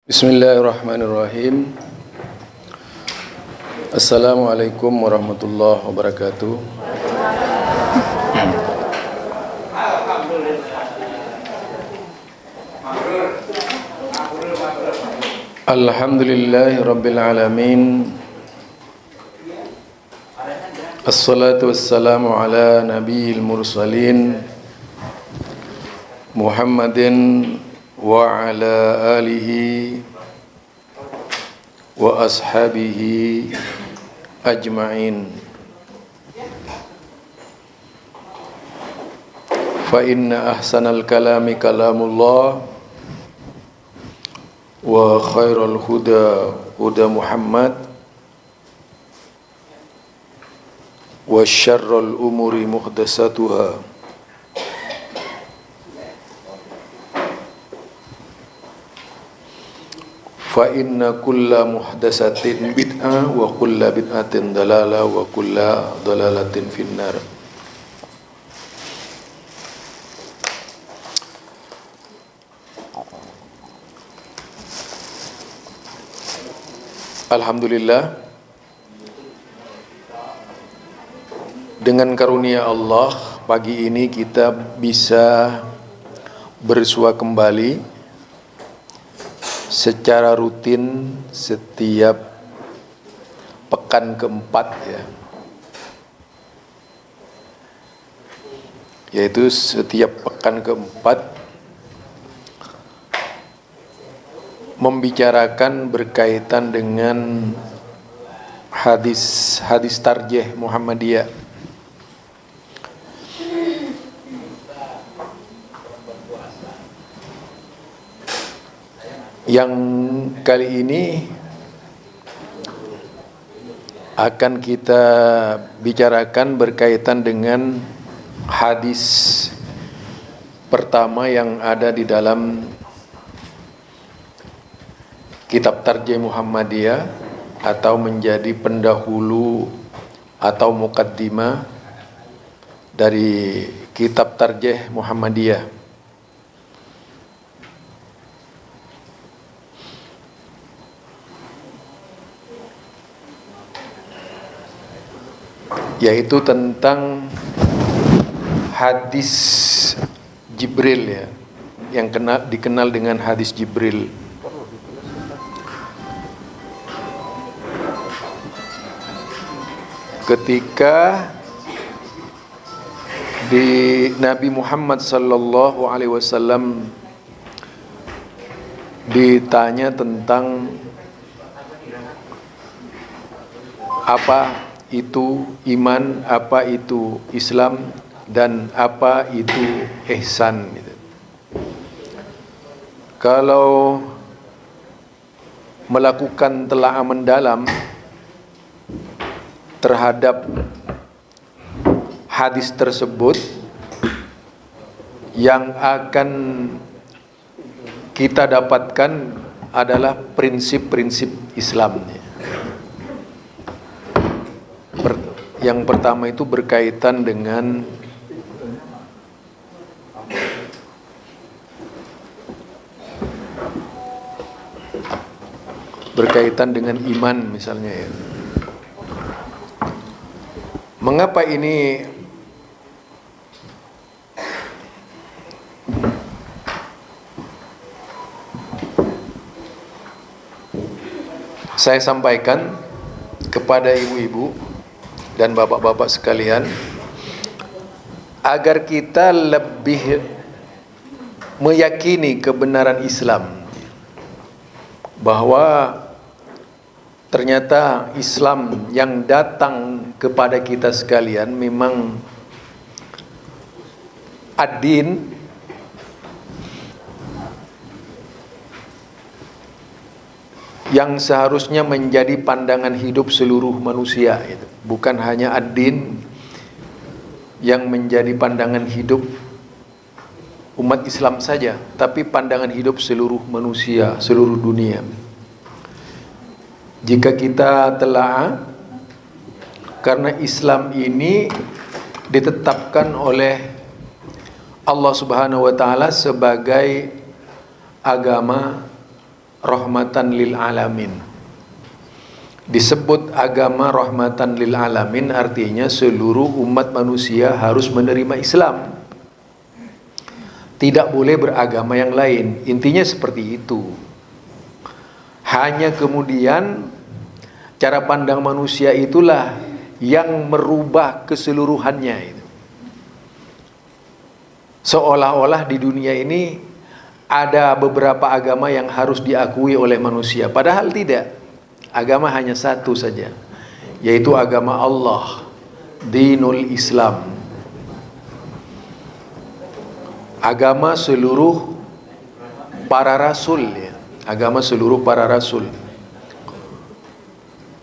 Bismillahirrahmanirrahim. Assalamualaikum warahmatullahi wabarakatuh. Alhamdulillahi rabbil alamin. Assalatu wassalamu ala nabiyil mursalin Muhammadin wa ala alihi wa ashabihi ajma'in. Fa inna ahsanal kalami kalamullah wa khairal huda huda Muhammad wa syarral umuri muhdatsatuha fa inna kulla muhdatsatin bid'ah wa kulla bid'atin dalalah wa kulla dalalatin finnar. Alhamdulillah, dengan karunia Allah pagi ini kita bisa bersua kembali secara rutin setiap pekan keempat, yaitu setiap pekan keempat membicarakan berkaitan dengan hadis tarjih Muhammadiyah. Yang kali ini akan kita bicarakan berkaitan dengan hadis pertama yang ada di dalam kitab Tarjih Muhammadiyah, atau menjadi pendahulu atau muqaddimah dari kitab Tarjih Muhammadiyah. Yaitu tentang hadis Jibril, yang dikenal dengan hadis Jibril. Ketika di Nabi Muhammad sallallahu alaihi wasallam ditanya tentang apa itu iman, apa itu Islam, dan apa itu ihsan. Kalau melakukan telaah mendalam terhadap hadis tersebut, yang akan kita dapatkan adalah prinsip-prinsip Islam. Yang pertama itu berkaitan dengan iman misalnya, Mengapa ini saya sampaikan kepada ibu-ibu dan bapak-bapak sekalian, agar kita lebih meyakini kebenaran Islam, bahwa ternyata Islam yang datang kepada kita sekalian memang ad-din yang seharusnya menjadi pandangan hidup seluruh manusia, bukan hanya ad-din yang menjadi pandangan hidup umat Islam saja, tapi pandangan hidup seluruh manusia, seluruh dunia. Jika kita telah, karena Islam ini ditetapkan oleh Allah Subhanahu wa taala sebagai agama rahmatan lil alamin. Disebut agama rahmatan lil alamin artinya seluruh umat manusia harus menerima Islam. Tidak boleh beragama yang lain. Intinya seperti itu. Hanya kemudian cara pandang manusia itulah yang merubah keseluruhannya itu. Seolah-olah di dunia ini ada beberapa agama yang harus diakui oleh manusia. Padahal tidak. Agama hanya satu saja, yaitu agama Allah, dinul Islam. Agama seluruh para rasul, ya. Agama seluruh para rasul.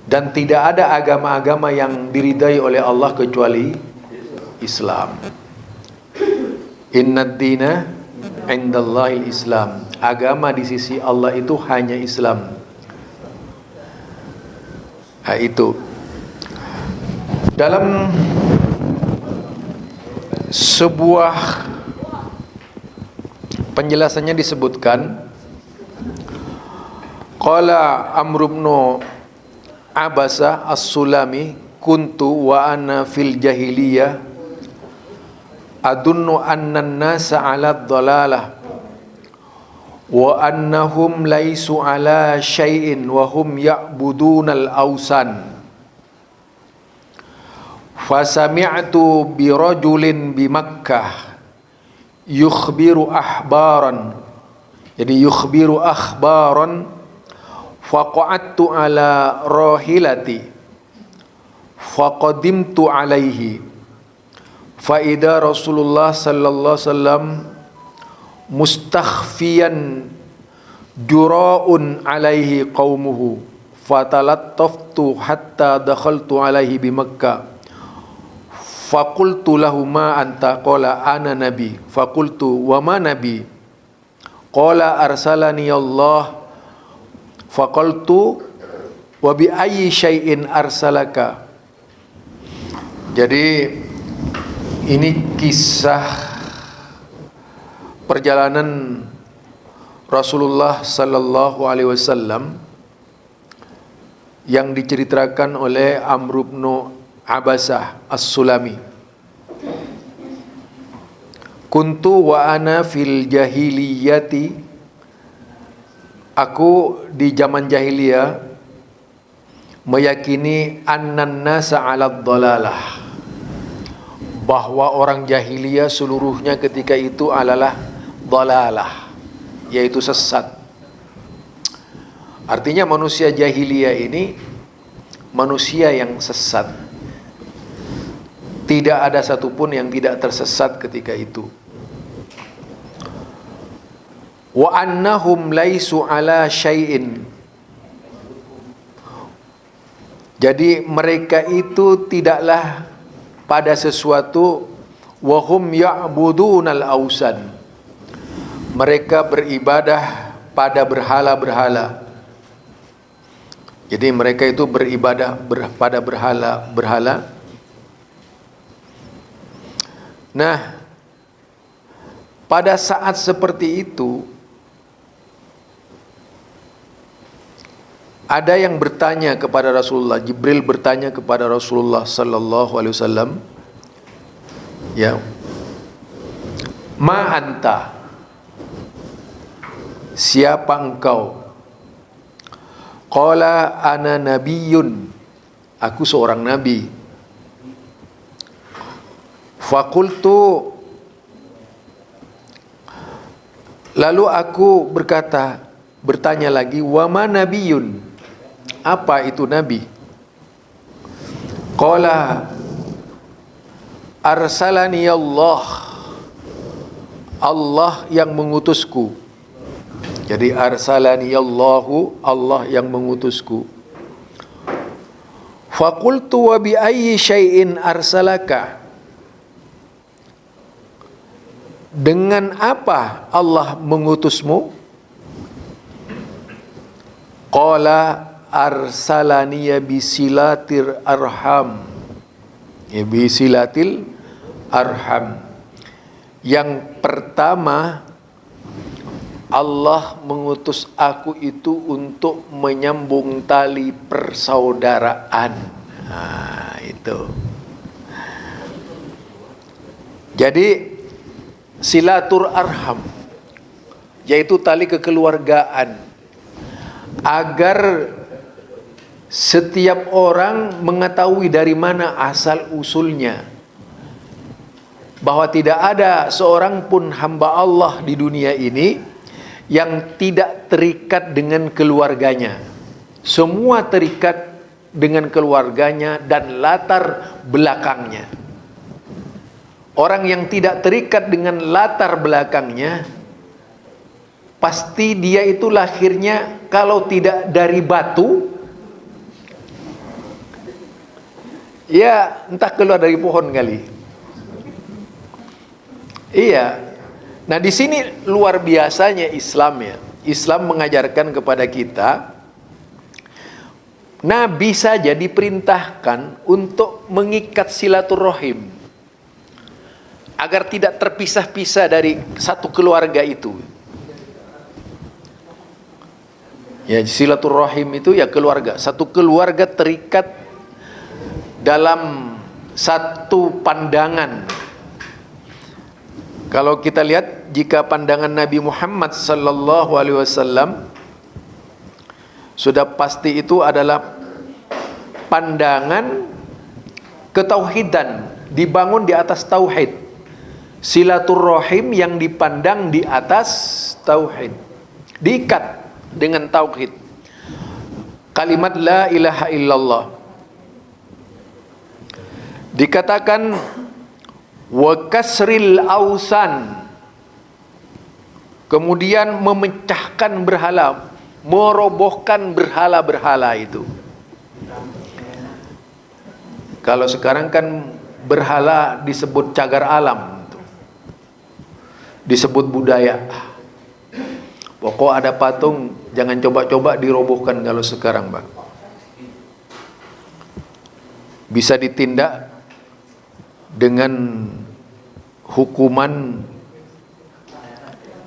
Dan tidak ada agama-agama yang diridai oleh Allah kecuali Islam. Innad dina indallahil Islam. Agama di sisi Allah itu hanya Islam. Nah, itu dalam sebuah penjelasannya disebutkan, qala Amr ibn Abasa as-Sulami, kuntu wa ana fil jahiliyah adunnu anna an-nasa 'ala dhalalah wa annahum laisu ala syai'in wa hum ya'budunal awsan. Fasami'tu bi rajulin bi Makkah yukhbiru ahbaran, jadi yukhbiru akhbaran, faqa'adtu ala rahilati faqadimtu alaihi fa idza Rasulullah sallallahu alaihi wasallam mustakhfiyan jura'un alaihi qaumuhu fatalattaftu hatta dakhaltu alaihi bi Makkah faqultu lahu ma anta, qala ana nabi, faqultu wa ma nabi, qala arsalani Allah, faqultu wa bi ayyi syai'in arsalaka. Jadi ini kisah perjalanan Rasulullah sallallahu alaihi wasallam yang diceritakan oleh Amr bin Abasah as-Sulami. Kuntu wa ana fil jahiliyati, aku di zaman jahiliyah meyakini annan nasa 'ala dhalalah, bahwa orang jahiliyah seluruhnya ketika itu adalah dhalalah, yaitu sesat. Artinya manusia jahiliyah ini manusia yang sesat. Tidak ada satupun yang tidak tersesat ketika itu. Wa annahum laisu ala syai'in, jadi mereka itu tidaklah pada sesuatu, wa hum ya'budunal awsan, mereka beribadah pada berhala-berhala. Jadi mereka itu beribadah pada berhala-berhala. Nah, pada saat seperti itu ada yang bertanya kepada Rasulullah. Jibril bertanya kepada Rasulullah sallallahu alaihi wasallam, ya, ma anta, siapa engkau? Qala ana nabiyyun, aku seorang nabi. Fakultu, lalu aku bertanya lagi, wa ma nabiyyun, apa itu nabi? Qala arsalani Allah, Allah yang mengutusku. Jadi arsalani Allahu, Allah yang mengutusku. Faqultu wa bi ayyi syai'in arsalaka, dengan apa Allah mengutusmu? Qala arsalani bisilatir arham, ya, bisilatil arham. Yang pertama, Allah mengutus aku itu untuk menyambung tali persaudaraan. Nah, itu. Jadi silatur arham, yaitu tali kekeluargaan, agar setiap orang mengetahui dari mana asal usulnya, bahwa tidak ada seorang pun hamba Allah di dunia ini yang tidak terikat dengan keluarganya. Semua terikat dengan keluarganya dan latar belakangnya. Orang yang tidak terikat dengan latar belakangnya, pasti dia itu lahirnya kalau tidak dari batu, ya entah keluar dari pohon kali. Iya. Nah, di sini luar biasanya Islam ya. Islam mengajarkan kepada kita, Nabi saja diperintahkan untuk mengikat silaturahim agar tidak terpisah-pisah dari satu keluarga itu. Ya, silaturahim itu ya keluarga. Satu keluarga terikat dalam satu pandangan. Kalau kita lihat, jika pandangan Nabi Muhammad sallallahu alaihi wasallam sudah pasti itu adalah pandangan ketauhidan, dibangun di atas tauhid. Silaturahim yang dipandang di atas tauhid, diikat dengan tauhid. Kalimat la ilaha illallah. Dikatakan wa kasril ausan, kemudian memecahkan berhala, merobohkan berhala-berhala itu. Kalau sekarang kan berhala disebut cagar alam, disebut budaya. Pokok ada patung, jangan coba-coba dirobohkan kalau sekarang, Bang. Bisa ditindak dengan hukuman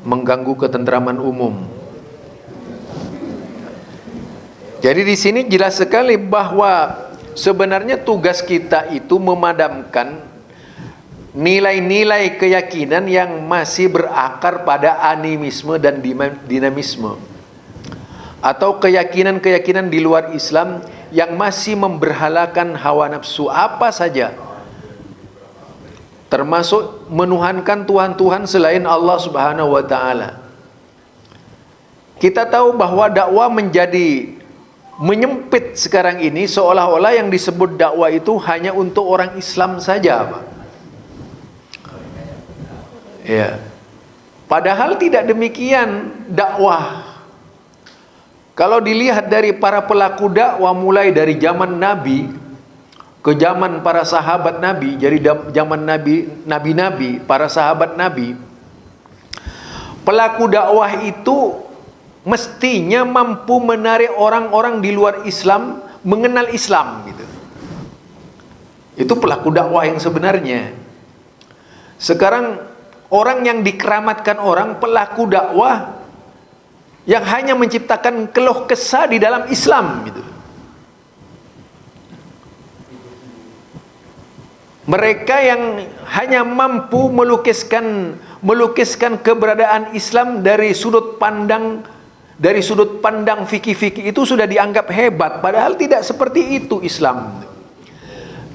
mengganggu ketentraman umum. Jadi di sini jelas sekali bahwa sebenarnya tugas kita itu memadamkan nilai-nilai keyakinan yang masih berakar pada animisme dan dinamisme, atau keyakinan-keyakinan di luar Islam yang masih memberhalakan hawa nafsu apa saja, termasuk menuhankan Tuhan-Tuhan selain Allah Subhanahu wa taala. Kita tahu bahwa dakwah menjadi menyempit sekarang ini, seolah-olah yang disebut dakwah itu hanya untuk orang Islam saja, Pak. Ya. Padahal tidak demikian dakwah. Kalau dilihat dari para pelaku dakwah mulai dari zaman Nabi ke zaman para sahabat Nabi, jadi zaman Nabi, para sahabat Nabi, pelaku dakwah itu mestinya mampu menarik orang-orang di luar Islam mengenal Islam gitu. Itu pelaku dakwah yang sebenarnya. Sekarang orang yang dikeramatkan orang pelaku dakwah yang hanya menciptakan keluh kesah di dalam Islam gitu. Mereka yang hanya mampu melukiskan keberadaan Islam dari sudut pandang fikih-fikih itu sudah dianggap hebat, padahal tidak seperti itu Islam.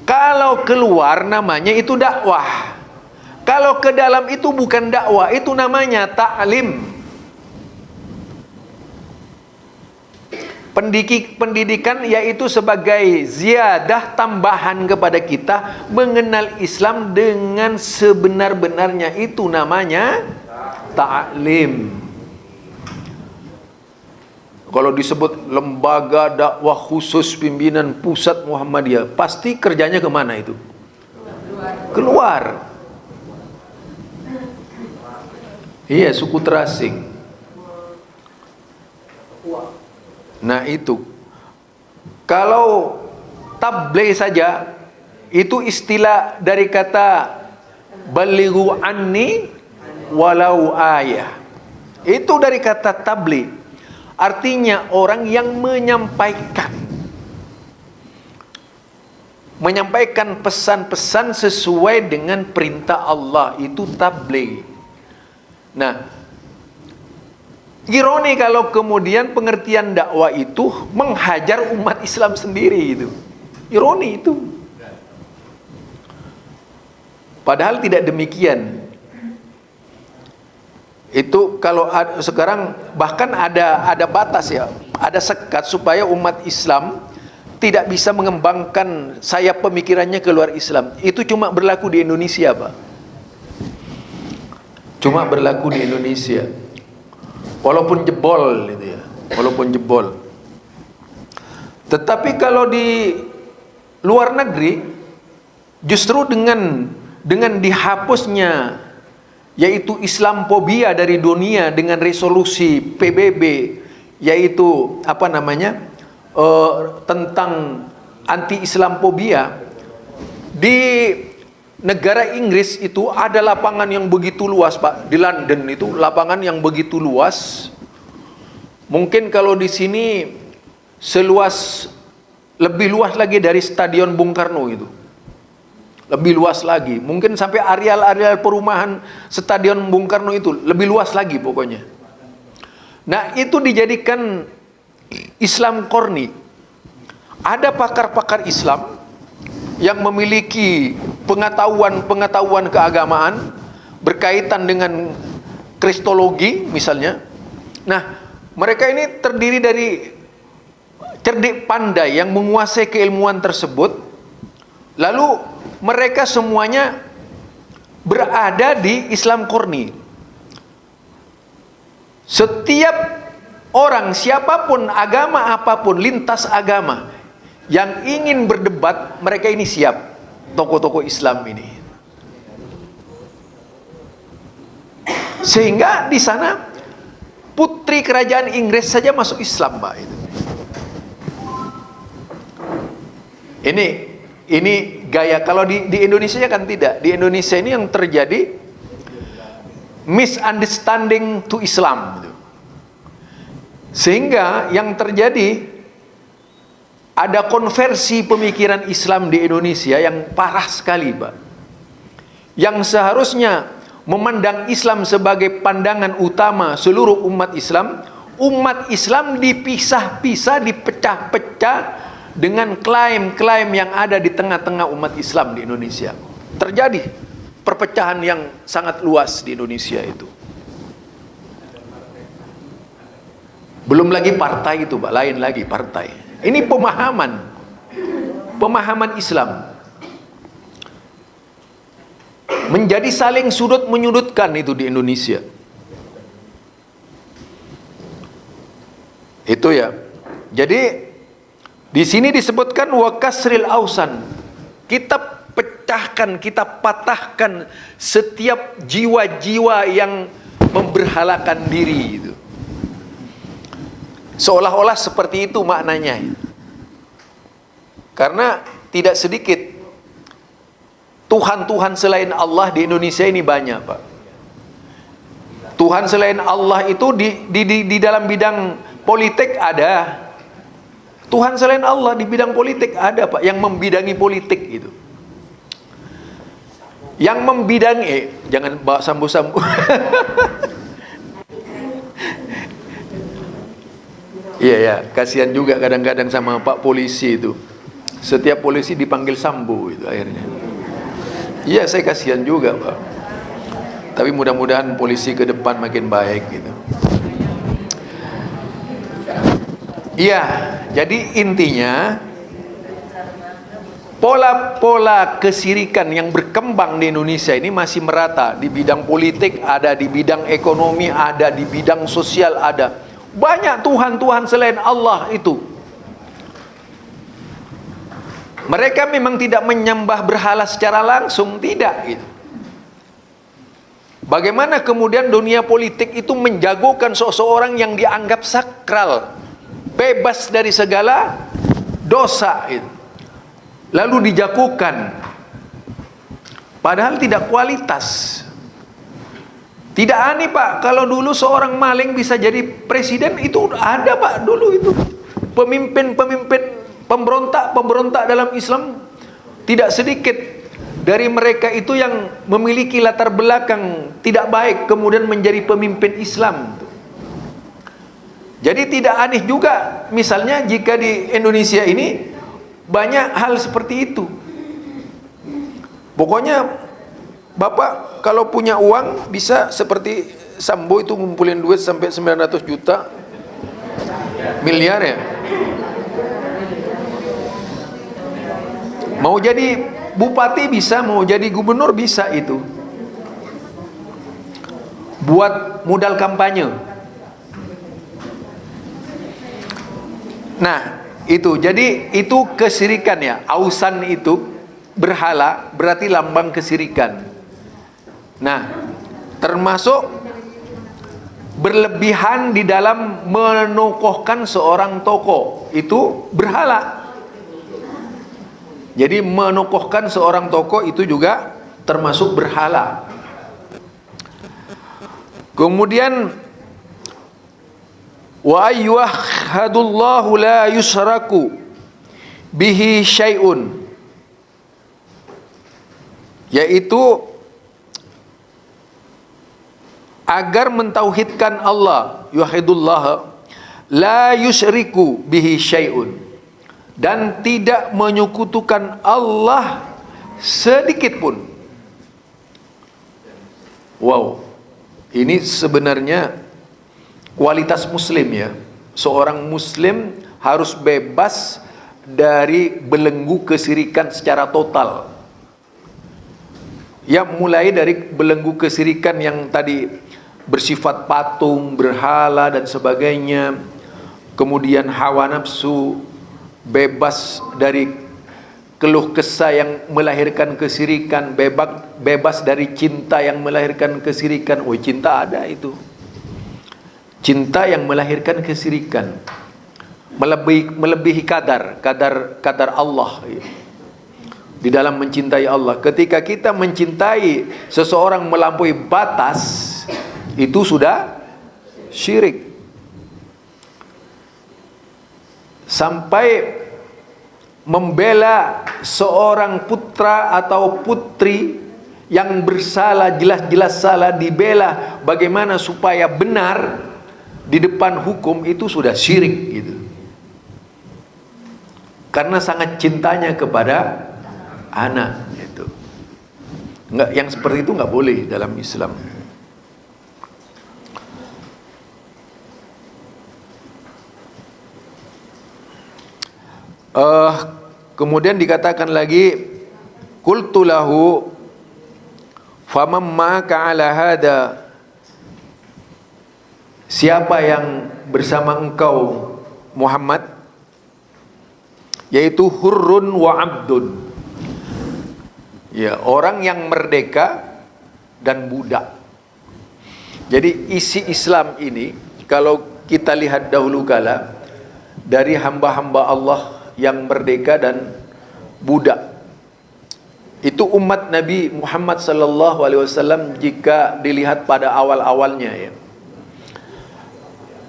Kalau keluar namanya itu dakwah. Kalau ke dalam itu bukan dakwah, itu namanya ta'lim. Pendidikan yaitu sebagai ziyadah tambahan kepada kita mengenal Islam dengan sebenar-benarnya, itu namanya ta'lim. Kalau disebut lembaga dakwah khusus pimpinan pusat Muhammadiyah, pasti kerjanya kemana itu? Keluar. Iya, suku terasing. Nah itu, kalau tabligh saja, itu istilah dari kata balighu anni walau ayah. Itu dari kata tabligh. Artinya orang yang menyampaikan pesan-pesan sesuai dengan perintah Allah, itu tabligh. Nah, ironi kalau kemudian pengertian dakwah itu menghajar umat Islam sendiri itu. Ironi itu. Padahal tidak demikian. Itu kalau sekarang bahkan ada batas ya, ada sekat supaya umat Islam tidak bisa mengembangkan sayap pemikirannya keluar Islam. Itu cuma berlaku di Indonesia, Pak. Cuma berlaku di Indonesia. Walaupun jebol gitu ya, walaupun jebol. Tetapi kalau di luar negeri justru dengan dihapusnya yaitu Islamophobia dari dunia dengan resolusi PBB, yaitu tentang anti Islamophobia. Di negara Inggris itu ada lapangan yang begitu luas, Pak. Di London itu lapangan yang begitu luas. Mungkin kalau di sini lebih luas lagi dari Stadion Bung Karno itu. Lebih luas lagi, mungkin sampai areal-areal perumahan Stadion Bung Karno itu lebih luas lagi pokoknya. Nah, itu dijadikan Islam Korni. Ada pakar-pakar Islam yang memiliki pengetahuan keagamaan berkaitan dengan kristologi misalnya. Nah, mereka ini terdiri dari cerdik pandai yang menguasai keilmuan tersebut. Lalu mereka semuanya berada di Islam Korni. Setiap orang, siapapun, agama apapun, lintas agama yang ingin berdebat, mereka ini siap. Tokoh-tokoh Islam ini. Sehingga di sana putri kerajaan Inggris saja masuk Islam, Pak. Ini gaya. Kalau di Indonesia kan tidak. Di Indonesia ini yang terjadi misunderstanding to Islam. Sehingga yang terjadi ada konversi pemikiran Islam di Indonesia yang parah sekali, Pak. Yang seharusnya memandang Islam sebagai pandangan utama seluruh umat Islam dipisah-pisah, dipecah-pecah dengan klaim-klaim yang ada di tengah-tengah umat Islam di Indonesia. Terjadi perpecahan yang sangat luas di Indonesia itu. Belum lagi partai itu, Pak, lain lagi partai. Ini pemahaman Islam. Menjadi saling sudut menyudutkan itu di Indonesia. Itu ya. Jadi di sini disebutkan wa kasril ausan. Kita pecahkan, kita patahkan setiap jiwa-jiwa yang memberhalakan diri itu. Seolah-olah seperti itu maknanya. Karena tidak sedikit Tuhan-Tuhan selain Allah di Indonesia ini banyak, Pak. Tuhan selain Allah itu di dalam bidang politik ada. Tuhan selain Allah di bidang politik ada, Pak, yang membidangi politik itu. Yang membidangi, jangan bawa sambu-sambu. Iya ya, kasihan juga kadang-kadang sama Pak polisi itu. Setiap polisi dipanggil sambu itu akhirnya. Iya, saya kasihan juga, Pak. Tapi mudah-mudahan polisi ke depan makin baik gitu. Iya, jadi intinya pola-pola kesirikan yang berkembang di Indonesia ini masih merata. Di bidang politik ada, di bidang ekonomi ada, di bidang sosial ada. Banyak Tuhan-Tuhan selain Allah itu. Mereka memang tidak menyembah berhala secara langsung, tidak gitu. Bagaimana kemudian dunia politik itu menjagokan seseorang yang dianggap sakral, bebas dari segala dosa itu, lalu dijagokan, padahal tidak kualitas. Tidak aneh Pak, kalau dulu seorang maling bisa jadi presiden, itu ada Pak dulu itu. Pemimpin-pemimpin pemberontak dalam Islam tidak sedikit dari mereka itu yang memiliki latar belakang tidak baik kemudian menjadi pemimpin Islam. Jadi tidak aneh juga misalnya jika di Indonesia ini banyak hal seperti itu. Pokoknya Bapak kalau punya uang bisa seperti Sambo itu ngumpulin duit sampai 900 juta miliar ya. Mau jadi bupati bisa, mau jadi gubernur bisa itu. Buat modal kampanye. Nah, itu. Jadi itu kesyirikan ya. Ausan itu berhala berarti lambang kesyirikan. Nah, termasuk berlebihan di dalam menokohkan seorang tokoh itu berhala. Jadi menokohkan seorang tokoh itu juga termasuk berhala. Kemudian wa ayyuhadullahu la yusraku bihi syai'un, yaitu agar mentauhidkan Allah, yuhidullah la yusyriku bihi syai'un, dan tidak menyekutukan Allah sedikit pun. Wow, ini sebenarnya kualitas muslim ya. Seorang muslim harus bebas dari belenggu kesyirikan secara total. Ya, mulai dari belenggu kesyirikan yang tadi bersifat patung, berhala dan sebagainya. Kemudian hawa nafsu, bebas dari keluh kesah yang melahirkan kesyirikan, bebas dari cinta yang melahirkan kesyirikan. Oh, cinta ada itu. Cinta yang melahirkan kesyirikan. Melebihi kadar Allah di dalam mencintai Allah. Ketika kita mencintai seseorang melampaui batas, itu sudah syirik. Sampai membela seorang putra atau putri yang bersalah, jelas-jelas salah, dibela bagaimana supaya benar di depan hukum, itu sudah syirik gitu. Karena sangat cintanya kepada anak itu. Enggak, yang seperti itu enggak boleh dalam Islam. Kemudian dikatakan lagi, qultu lahu faman ma'aka ala hada, siapa yang bersama engkau Muhammad, yaitu hurrun wa abdun, ya, orang yang merdeka dan budak. Jadi isi Islam ini kalau kita lihat dahulu kala, dari hamba-hamba Allah yang merdeka dan budak, itu umat Nabi Muhammad sallallahu alaihi wasallam jika dilihat pada awal-awalnya ya.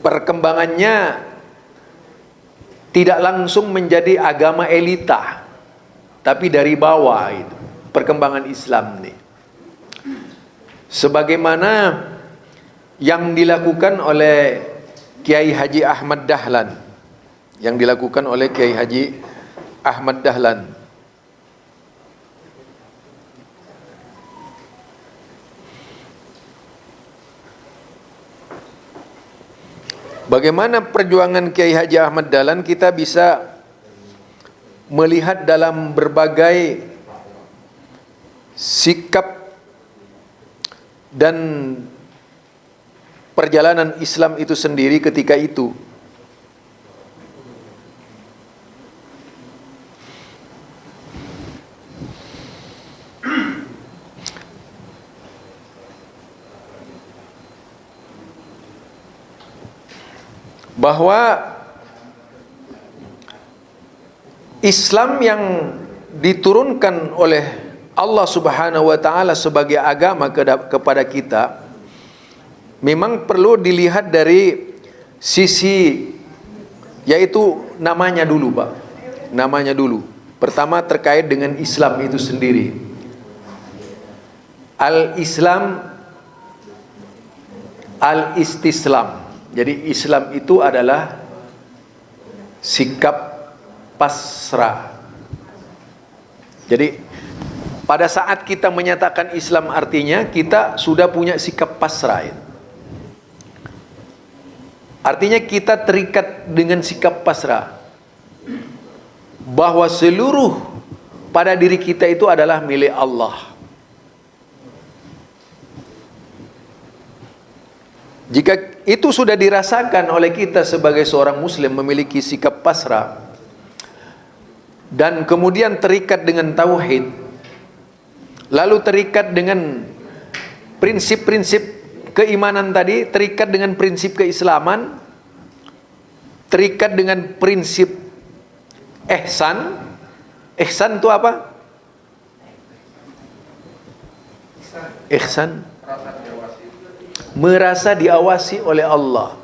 Perkembangannya tidak langsung menjadi agama elita, tapi dari bawah itu perkembangan Islam nih. Sebagaimana yang dilakukan oleh Kiai Haji Ahmad Dahlan, Bagaimana perjuangan Kiai Haji Ahmad Dahlan kita bisa melihat dalam berbagai sikap dan perjalanan Islam itu sendiri ketika itu. Bahwa Islam yang diturunkan oleh Allah Subhanahu wa taala sebagai agama kepada kita memang perlu dilihat dari sisi, yaitu namanya dulu Pak. Namanya dulu. Pertama terkait dengan Islam itu sendiri. Al-Islam, al-istislam. Jadi Islam itu adalah sikap pasrah. Jadi pada saat kita menyatakan Islam artinya kita sudah punya sikap pasrah. Artinya kita terikat dengan sikap pasrah, bahwa seluruh pada diri kita itu adalah milik Allah. Jika itu sudah dirasakan oleh kita sebagai seorang muslim, memiliki sikap pasrah dan kemudian terikat dengan tauhid, lalu terikat dengan prinsip-prinsip keimanan tadi, terikat dengan prinsip keislaman, terikat dengan prinsip ihsan. Ihsan itu apa? Ihsan merasa diawasi oleh Allah,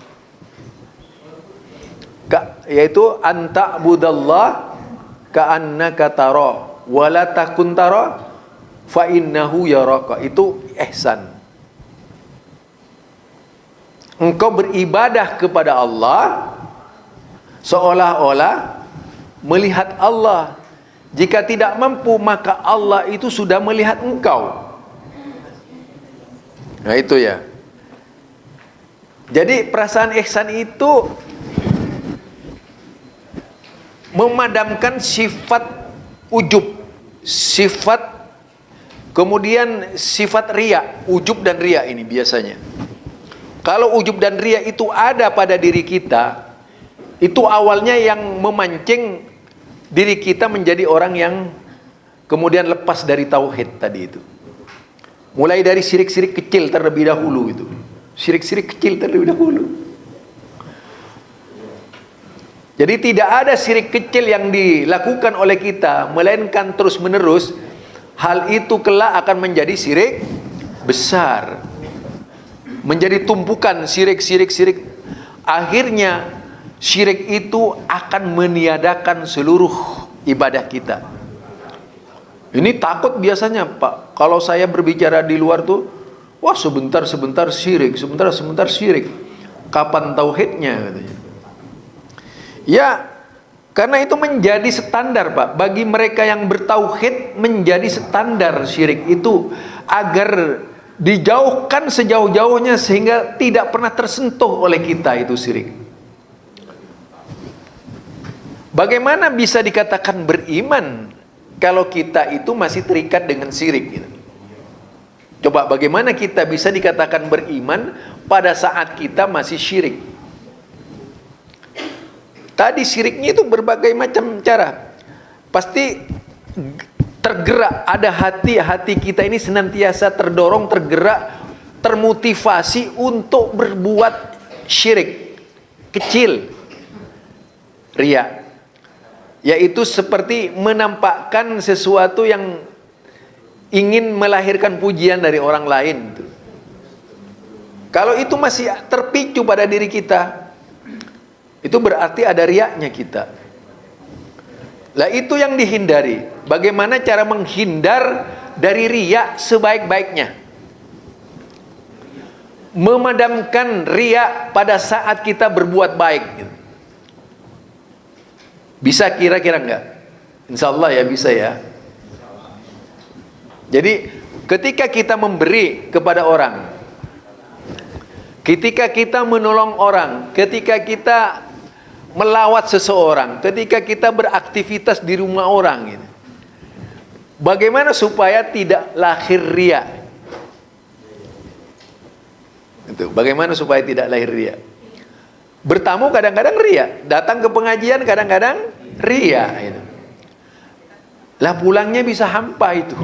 yaitu anta'budallah ka'annaka tara wa la takun tara fa innahu yaraka. Itu ihsan. Engkau beribadah kepada Allah seolah-olah melihat Allah. Jika tidak mampu, maka Allah itu sudah melihat engkau. Nah itu ya. Jadi perasaan ihsan itu memadamkan sifat ujub, sifat, kemudian sifat riya. Ujub dan riya ini biasanya. Kalau ujub dan riya itu ada pada diri kita, itu awalnya yang memancing diri kita menjadi orang yang kemudian lepas dari tauhid tadi itu. Mulai dari syirik-syirik kecil terlebih dahulu itu. Syirik-syirik kecil terlebih dahulu. Jadi tidak ada syirik kecil yang dilakukan oleh kita, melainkan terus-menerus hal itu kelak akan menjadi syirik besar. Menjadi tumpukan syirik. Akhirnya syirik itu akan meniadakan seluruh ibadah kita. Ini takut biasanya Pak, kalau saya berbicara di luar tuh, wah sebentar syirik, sebentar syirik. Kapan tauhidnya katanya. Ya, karena itu menjadi standar Pak. Bagi mereka yang bertauhid menjadi standar syirik itu, agar dijauhkan sejauh-jauhnya sehingga tidak pernah tersentuh oleh kita itu syirik. Bagaimana bisa dikatakan beriman kalau kita itu masih terikat dengan syirik gitu? Coba bagaimana kita bisa dikatakan beriman pada saat kita masih syirik? Tadi syiriknya itu berbagai macam cara. Pasti tergerak, ada hati kita ini senantiasa terdorong, tergerak, termotivasi untuk berbuat syirik kecil, riya, yaitu seperti menampakkan sesuatu yang ingin melahirkan pujian dari orang lain. Kalau itu masih terpicu pada diri kita, itu berarti ada riyanya kita. Lah itu yang dihindari. Bagaimana cara menghindar dari riya sebaik-baiknya? Memadamkan riya pada saat kita berbuat baik. Bisa kira-kira enggak? Insya Allah ya bisa ya. Jadi ketika kita memberi kepada orang, ketika kita menolong orang, ketika kita melawat seseorang, ketika kita beraktivitas di rumah orang gitu, bagaimana supaya tidak lahir riya? Itu bagaimana supaya tidak lahir riya? Bertamu kadang-kadang riya, datang ke pengajian kadang-kadang riya gitu. Lah pulangnya bisa hampa itu.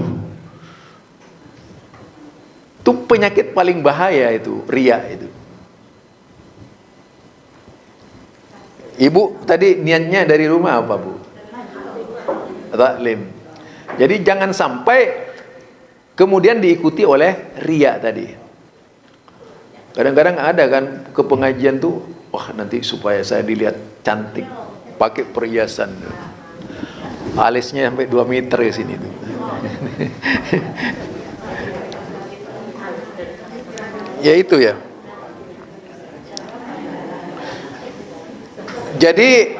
Itu penyakit paling bahaya itu, riya itu. Ibu tadi niatnya dari rumah apa Bu? Taklim. Jadi jangan sampai kemudian diikuti oleh riya tadi. Kadang-kadang ada kan ke pengajian tuh, wah nanti supaya saya dilihat cantik, pakai perhiasan. Alisnya sampai 2 meter ke sini tuh. Ya itu ya. Jadi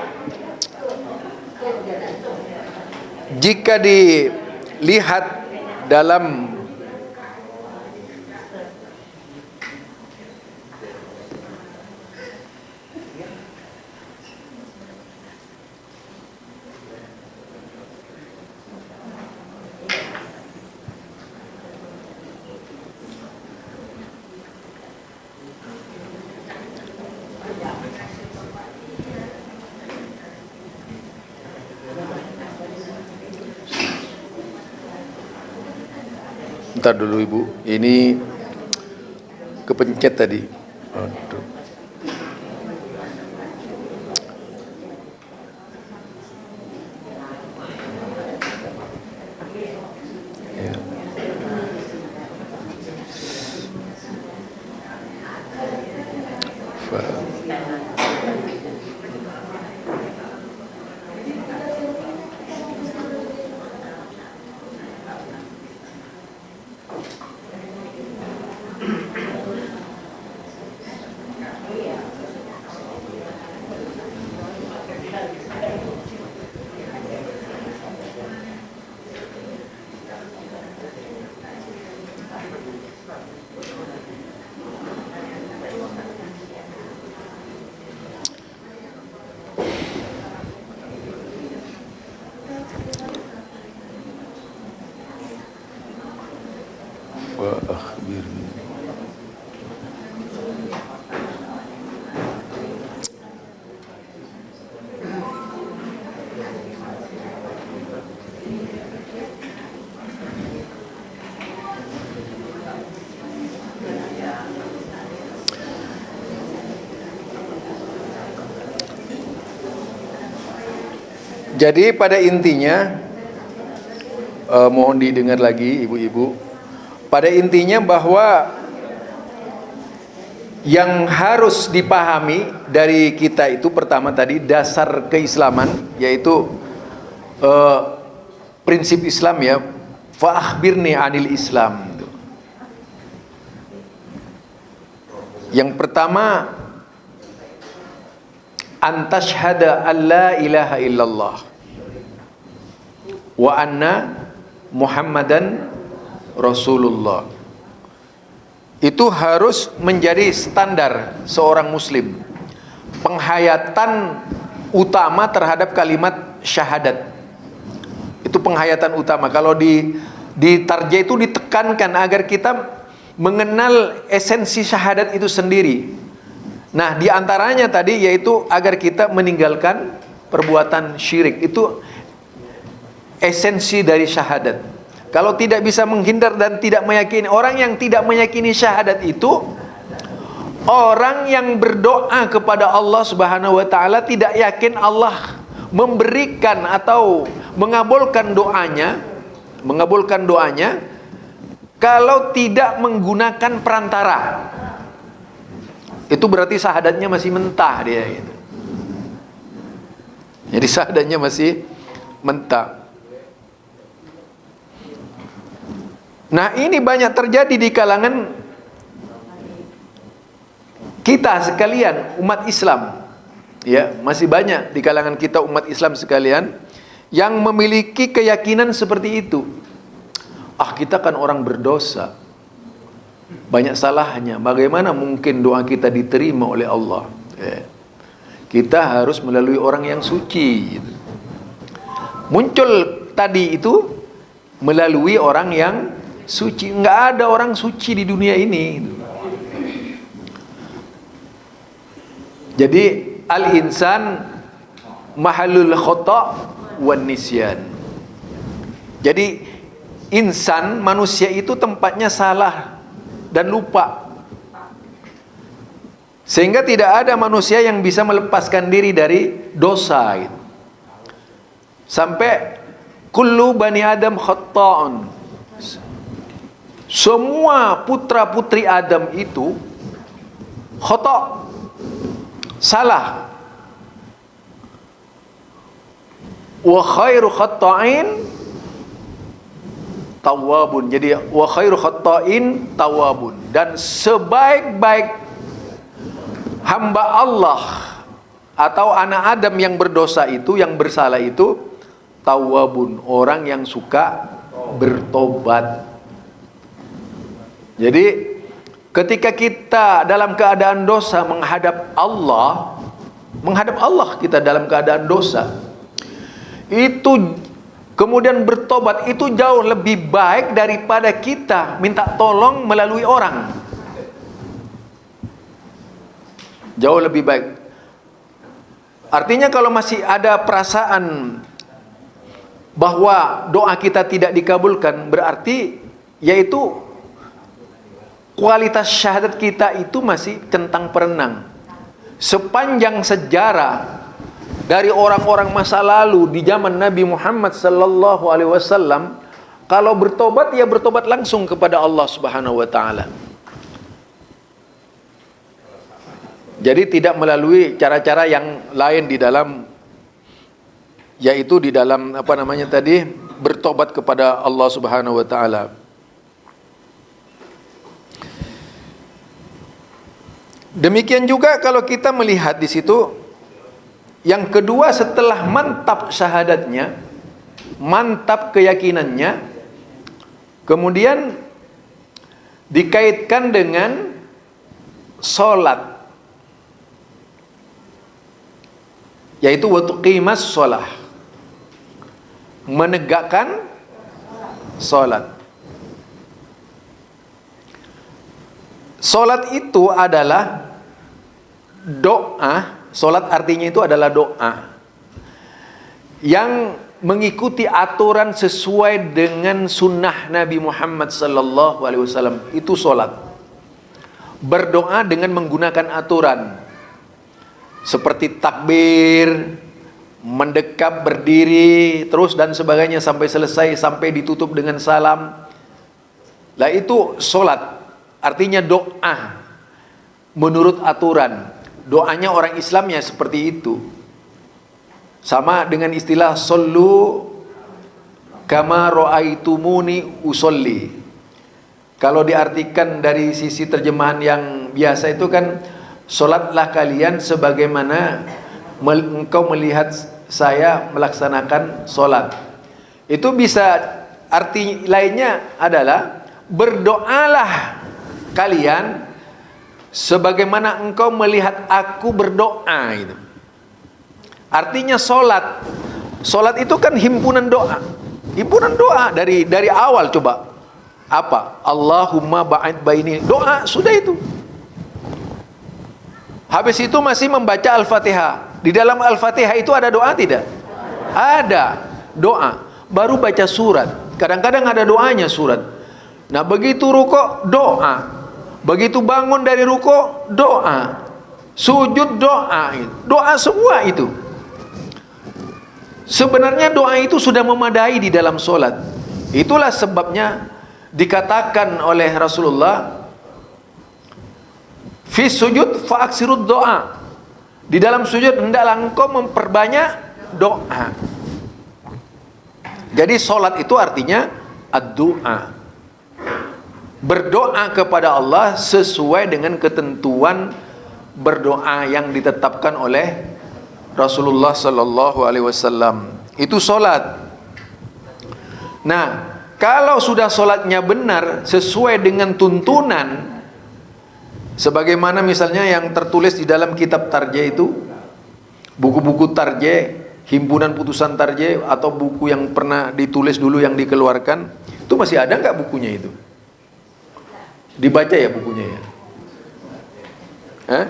jika dilihat dalam Bentar dulu Ibu, ini kepencet tadi. Aduh. Ya. Wa akhbirni. Jadi pada intinya, mohon didengar lagi ibu-ibu, pada intinya bahwa yang harus dipahami dari kita itu pertama tadi dasar keislaman, yaitu prinsip Islam ya, fa akhbirni anil Islam. Yang pertama, antashhada an la ilaha illallah wa anna Muhammadan Rasulullah. Itu harus menjadi standar seorang muslim. Penghayatan utama terhadap kalimat syahadat. Itu penghayatan utama. Kalau di tarjah itu ditekankan agar kita mengenal esensi syahadat itu sendiri. Nah, di antaranya tadi yaitu agar kita meninggalkan perbuatan syirik. Itu esensi dari syahadat. Kalau tidak bisa menghindar dan tidak meyakini, orang yang tidak meyakini syahadat itu orang yang berdoa kepada Allah Subhanahu wa taala tidak yakin Allah memberikan atau mengabulkan doanya kalau tidak menggunakan perantara. Itu berarti syahadatnya masih mentah dia gitu. Jadi syahadatnya masih mentah. Nah, ini banyak terjadi di kalangan kita sekalian umat Islam. Ya, masih banyak di kalangan kita umat Islam sekalian yang memiliki keyakinan seperti itu. Ah, kita kan orang berdosa, banyak salahnya, bagaimana mungkin doa kita diterima oleh Allah? Kita harus melalui orang yang suci. Muncul tadi itu melalui orang yang suci. Enggak ada orang suci di dunia ini. Jadi al-insan mahallul khata' wan nisyan. Jadi insan, manusia itu tempatnya salah dan lupa. Sehingga tidak ada manusia yang bisa melepaskan diri dari dosa gitu. Sampai kullu bani Adam khatta'un. Semua putra-putri Adam itu khata, salah. Wa khairu khata'in tawwabun. Jadi wa khairu khata'in tawwabun, dan sebaik-baik hamba Allah atau anak Adam yang berdosa itu, yang bersalah itu, tawwabun, orang yang suka bertobat. Jadi ketika kita dalam keadaan dosa menghadap Allah kita dalam keadaan dosa, itu kemudian bertobat, itu jauh lebih baik daripada kita minta tolong melalui orang. Jauh lebih baik. Artinya kalau masih ada perasaan bahwa doa kita tidak dikabulkan, berarti yaitu kualitas syahadat kita itu masih centang perenang. Sepanjang sejarah dari orang-orang masa lalu di zaman Nabi Muhammad sallallahu alaihi wasallam, kalau bertobat ya bertobat langsung kepada Allah Subhanahu wa taala. Jadi tidak melalui cara-cara yang lain di dalam, yaitu di dalam apa namanya tadi, bertobat kepada Allah Subhanahu wa taala. Demikian juga kalau kita melihat di situ, yang kedua setelah mantap syahadatnya, mantap keyakinannya, kemudian dikaitkan dengan salat, yaitu wa tuqimas shalah, menegakkan salat. Salat itu adalah doa. Salat artinya itu adalah doa yang mengikuti aturan sesuai dengan sunnah Nabi Muhammad sallallahu alaihi wasallam. Itu salat. Berdoa dengan menggunakan aturan seperti takbir, mendekap, berdiri, terus dan sebagainya sampai selesai, sampai ditutup dengan salam. Lah itu salat. Artinya doa menurut aturan. Doanya orang Islamnya seperti itu. Sama dengan istilah sallu kama ra'aitumuni usolli. Kalau diartikan dari sisi terjemahan yang biasa itu kan, salatlah kalian sebagaimana engkau melihat saya melaksanakan salat. Itu bisa arti lainnya adalah berdoalah kalian sebagaimana engkau melihat aku berdoa. Gitu. Artinya salat. Salat itu kan himpunan doa. Himpunan doa dari awal coba. Apa? Allahumma ba'id baini. Doa sudah itu. Habis itu masih membaca Al-Fatihah. Di dalam Al-Fatihah itu ada doa tidak? Ada doa. Baru baca surat. Kadang-kadang ada doanya surat. Nah, begitu rukuk doa. Begitu bangun dari rukuk, doa. Sujud, doa. Doa semua itu. Sebenarnya doa itu sudah memadai di dalam solat. Itulah sebabnya dikatakan oleh Rasulullah, fi sujud fa'aksirud doa. Di dalam sujud hendaklah engkau memperbanyak doa. Jadi solat itu artinya ad-du'a. Berdoa kepada Allah sesuai dengan ketentuan berdoa yang ditetapkan oleh Rasulullah sallallahu alaihi wasallam. Itu salat. Nah, kalau sudah salatnya benar sesuai dengan tuntunan, sebagaimana misalnya yang tertulis di dalam kitab tarjih itu, buku-buku tarjih, himpunan putusan tarjih, atau buku yang pernah ditulis dulu yang dikeluarkan, itu masih ada nggak bukunya itu? Dibaca ya bukunya ya? Hah?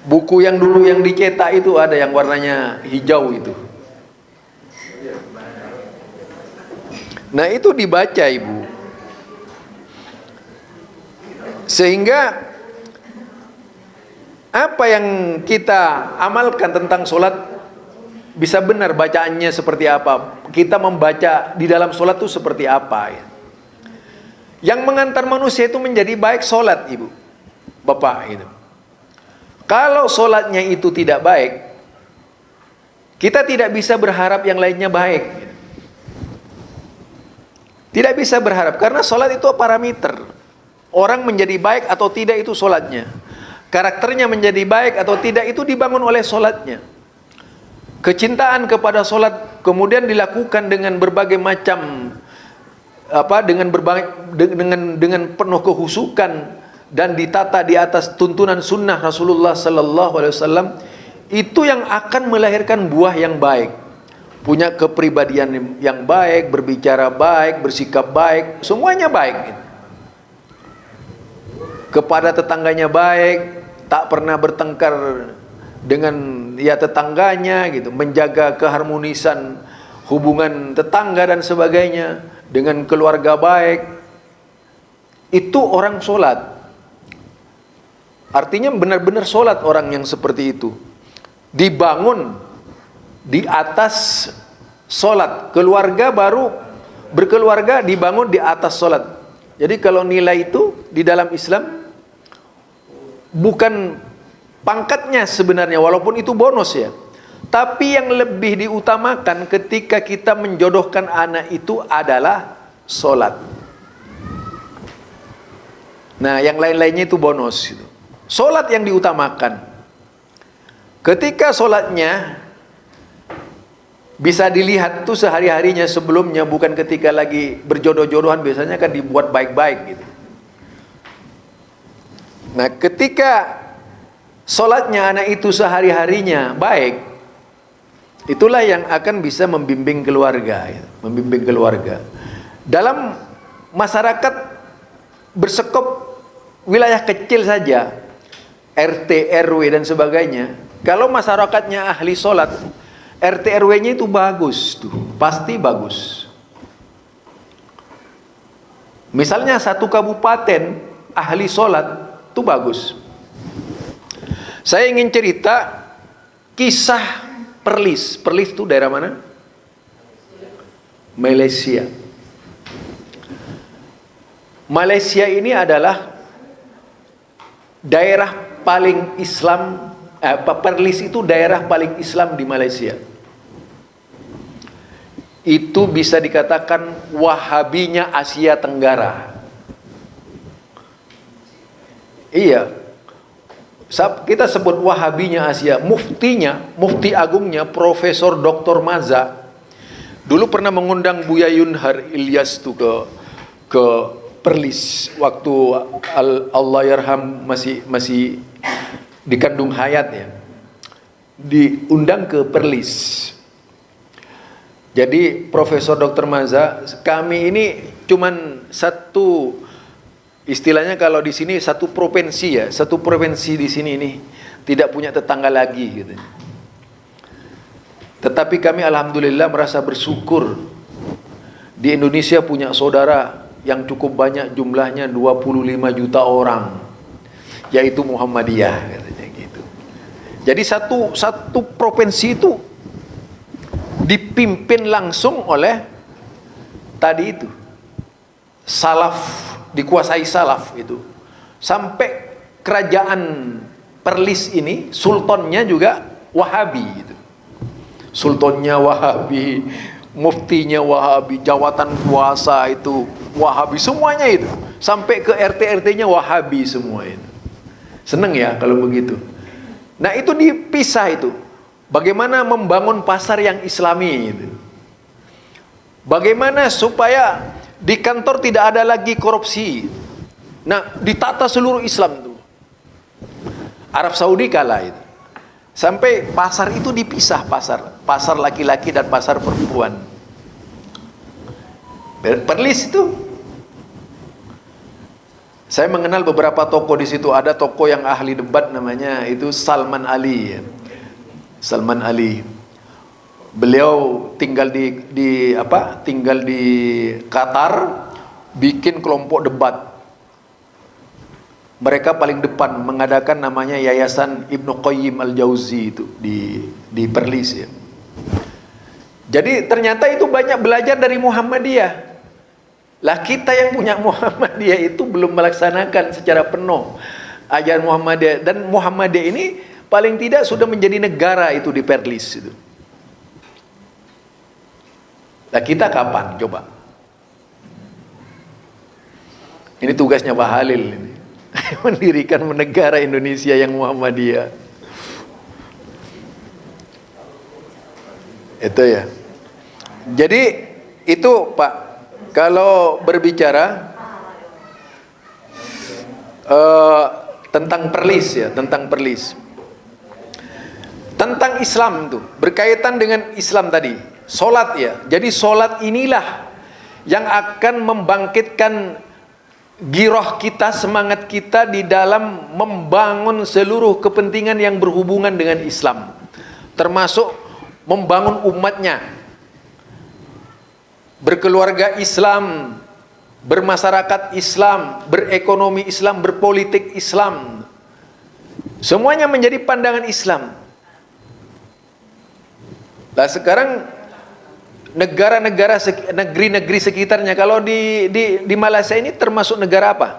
Buku yang dulu yang dicetak itu ada yang warnanya hijau itu. Nah itu dibaca ibu. Sehingga apa yang kita amalkan tentang sholat bisa benar bacaannya seperti apa. Kita membaca di dalam sholat itu seperti apa ya. Yang mengantar manusia itu menjadi baik solat, ibu, bapak gitu. Kalau solatnya itu tidak baik, kita tidak bisa berharap yang lainnya baik gitu. Tidak bisa berharap, karena solat itu parameter. Orang menjadi baik atau tidak itu solatnya. Karakternya menjadi baik atau tidak itu dibangun oleh solatnya. Kecintaan kepada solat kemudian dilakukan dengan berbagai macam dengan penuh kehusukan dan ditata di atas tuntunan sunnah Rasulullah Sallallahu Alaihi Wasallam, itu yang akan melahirkan buah yang baik. Punya kepribadian yang baik, berbicara baik, bersikap baik, semuanya baik. Kepada tetangganya baik, tak pernah bertengkar dengan tetangganya gitu, menjaga keharmonisan hubungan tetangga dan sebagainya, dengan keluarga baik. Itu orang solat. Artinya benar-benar solat orang yang seperti itu. Dibangun di atas solat. Keluarga baru berkeluarga dibangun di atas solat. Jadi kalau nilai itu di dalam Islam bukan pangkatnya sebenarnya, walaupun itu bonus ya. Tapi yang lebih diutamakan ketika kita menjodohkan anak itu adalah solat. Nah, yang lain-lainnya itu bonus gitu. Solat yang diutamakan. Ketika solatnya bisa dilihat tuh sehari-harinya sebelumnya, bukan ketika lagi berjodoh-jodohan, biasanya kan dibuat baik-baik gitu. Nah, ketika solatnya anak itu sehari-harinya baik, itulah yang akan bisa membimbing keluarga, ya. Membimbing keluarga. Dalam masyarakat bersekop wilayah kecil saja, RT, RW dan sebagainya, kalau masyarakatnya ahli solat, RT, RW-nya itu bagus tuh, pasti bagus. Misalnya satu kabupaten ahli solat, itu bagus. Saya ingin cerita kisah Perlis. Perlis itu daerah mana? Malaysia. Malaysia ini adalah daerah paling Islam. Perlis itu daerah paling Islam di Malaysia. Itu bisa dikatakan Wahabinya Asia Tenggara. Iya. Kita sebut Wahabinya Asia. Mufti agungnya Profesor Dr. Maza dulu pernah mengundang Buya Yunhar Ilyas tuh ke Perlis waktu Allahyarham masih dikandung hayat ya. Diundang ke Perlis. Jadi Profesor Dr. Maza, kami ini cuman satu, istilahnya kalau di sini satu provinsi ya, satu provinsi di sini ini tidak punya tetangga lagi gitu. Tetapi kami alhamdulillah merasa bersyukur di Indonesia punya saudara yang cukup banyak, jumlahnya 25 juta orang, yaitu Muhammadiyah katanya gitu. Jadi satu provinsi itu dipimpin langsung oleh tadi itu salaf, dikuasai salaf itu. Sampai kerajaan Perlis ini sultannya juga Wahabi gitu. Sultannya Wahabi, muftinya Wahabi, jawatan kuasa itu Wahabi, semuanya itu. Sampai ke RT-RT-nya Wahabi semua itu. Seneng ya kalau begitu. Nah, itu dipisah itu. Bagaimana membangun pasar yang Islami itu. Bagaimana supaya di kantor tidak ada lagi korupsi. Nah, ditata seluruh Islam tuh. Arab Saudi kalah itu. Sampai pasar itu dipisah, pasar laki-laki dan pasar perempuan. Perlis itu. Saya mengenal beberapa tokoh di situ. Ada tokoh yang ahli debat namanya itu Salman Ali. Salman Ali. Beliau tinggal di Qatar, bikin kelompok debat. Mereka paling depan mengadakan namanya Yayasan Ibnu Qayyim Al-Jauzi itu di Perlis ya. Jadi ternyata itu banyak belajar dari Muhammadiyah. Lah kita yang punya Muhammadiyah itu belum melaksanakan secara penuh ajaran Muhammadiyah, dan Muhammadiyah ini paling tidak sudah menjadi negara itu di Perlis itu. Lah kita kapan coba? Ini tugasnya Pak Halil ini. Mendirikan negara Indonesia yang Muhammadiyah. Itu ya. Jadi itu Pak, kalau berbicara tentang Perlis ya, tentang Perlis. Tentang Islam tuh, berkaitan dengan Islam tadi, solat ya. Jadi solat inilah yang akan membangkitkan giroh kita, semangat kita di dalam membangun seluruh kepentingan yang berhubungan dengan Islam, termasuk membangun umatnya, berkeluarga Islam, bermasyarakat Islam, berekonomi Islam, berpolitik Islam, semuanya menjadi pandangan Islam. Nah sekarang negara-negara, negeri-negeri sekitarnya, kalau di Malaysia ini termasuk negara apa?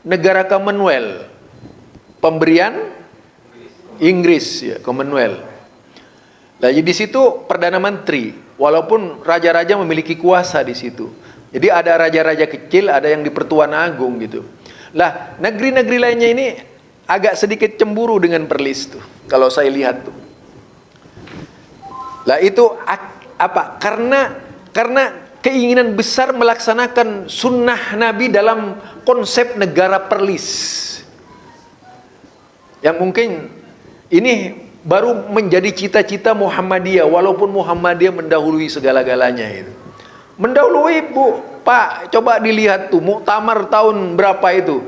Negara Commonwealth, pemberian Inggris ya, Commonwealth. Nah di situ perdana menteri, walaupun raja-raja memiliki kuasa di situ. Jadi ada raja-raja kecil, ada yang di Pertuan Agung gitu. Lah negeri-negeri lainnya ini agak sedikit cemburu dengan Perlis tuh, kalau saya lihat tuh. Lah itu apa? Karena keinginan besar melaksanakan sunnah Nabi dalam konsep negara Perlis, yang mungkin ini baru menjadi cita-cita Muhammadiyah, walaupun Muhammadiyah mendahului segala-galanya itu. Mendahului Bu, Pak, coba dilihat tuh muktamar tahun berapa itu?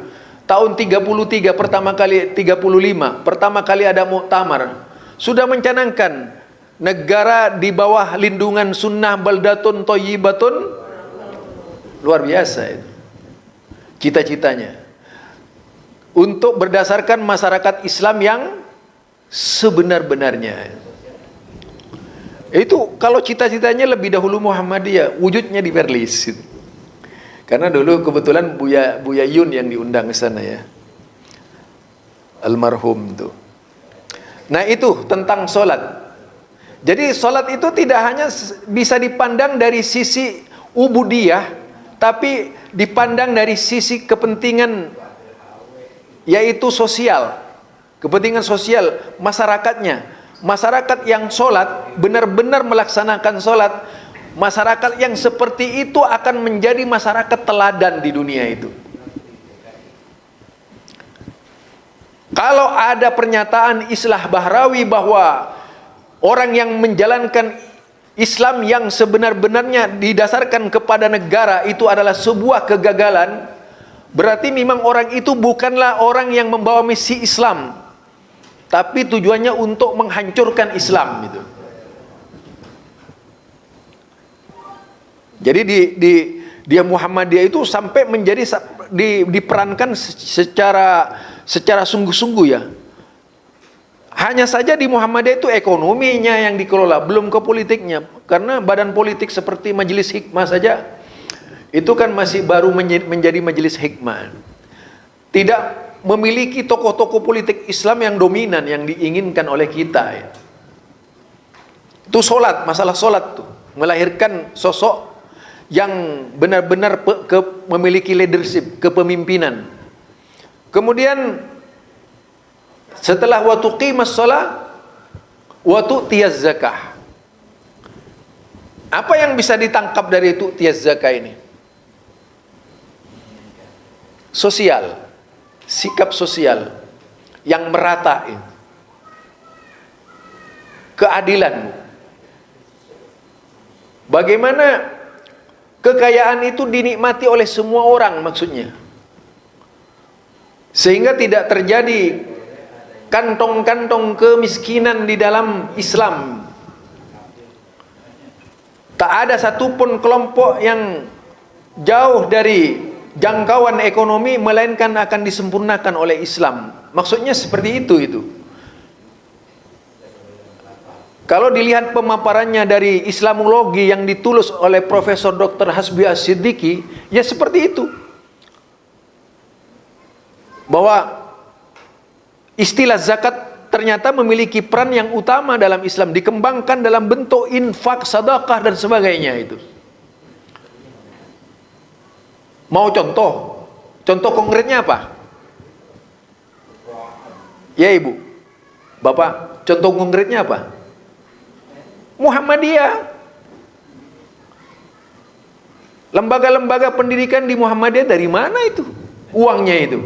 Tahun 33 pertama kali, 35 pertama kali ada muktamar, sudah mencanangkan negara di bawah lindungan sunnah, baldatun thayyibatun, luar biasa itu cita-citanya, untuk berdasarkan masyarakat Islam yang sebenar-benarnya. Itu kalau cita-citanya lebih dahulu Muhammadiyah, wujudnya di Perlis. Karena dulu kebetulan Buya Yun yang diundang ke sana ya, almarhum tuh. Nah itu tentang sholat. Jadi sholat itu tidak hanya bisa dipandang dari sisi ubudiyah, tapi dipandang dari sisi kepentingan, yaitu sosial, kepentingan sosial masyarakatnya. Masyarakat yang sholat, benar-benar melaksanakan sholat, masyarakat yang seperti itu akan menjadi masyarakat teladan di dunia itu. Kalau ada pernyataan Islah Bahrawi bahwa orang yang menjalankan Islam yang sebenar-benarnya didasarkan kepada negara itu adalah sebuah kegagalan, berarti memang orang itu bukanlah orang yang membawa misi Islam, tapi tujuannya untuk menghancurkan Islam itu. Jadi dia Muhammadiyah itu sampai menjadi diperankan secara sungguh-sungguh ya. Hanya saja di Muhammadiyah itu ekonominya yang dikelola, belum ke politiknya. Karena badan politik seperti Majelis Hikmah saja, itu kan masih baru menjadi Majelis Hikmah. Tidak memiliki tokoh-tokoh politik Islam yang dominan, yang diinginkan oleh kita. Ya. Itu sholat, masalah sholat tuh. Melahirkan sosok yang benar-benar memiliki leadership, kepemimpinan. Kemudian setelah wa tuqimas shalah wa tu'tiyaz zakah. Apa yang bisa ditangkap dari tu'tiyaz zakah ini? Sosial, sikap sosial yang merata ini. Keadilan. Bagaimana kekayaan itu dinikmati oleh semua orang maksudnya. Sehingga tidak terjadi kantong-kantong kemiskinan di dalam Islam. Tak ada satupun kelompok yang jauh dari jangkauan ekonomi, melainkan akan disempurnakan oleh Islam. Maksudnya seperti itu. Kalau dilihat pemaparannya dari Islamologi yang ditulis oleh Profesor Dr. Hasbi As-Siddiqi, ya seperti itu. Bahwa istilah zakat ternyata memiliki peran yang utama dalam Islam, dikembangkan dalam bentuk infak, sedekah dan sebagainya itu. Mau contoh? Contoh konkretnya apa? Ya Ibu, Bapak, contoh konkretnya apa? Muhammadiyah. Lembaga-lembaga pendidikan di Muhammadiyah dari mana itu uangnya itu?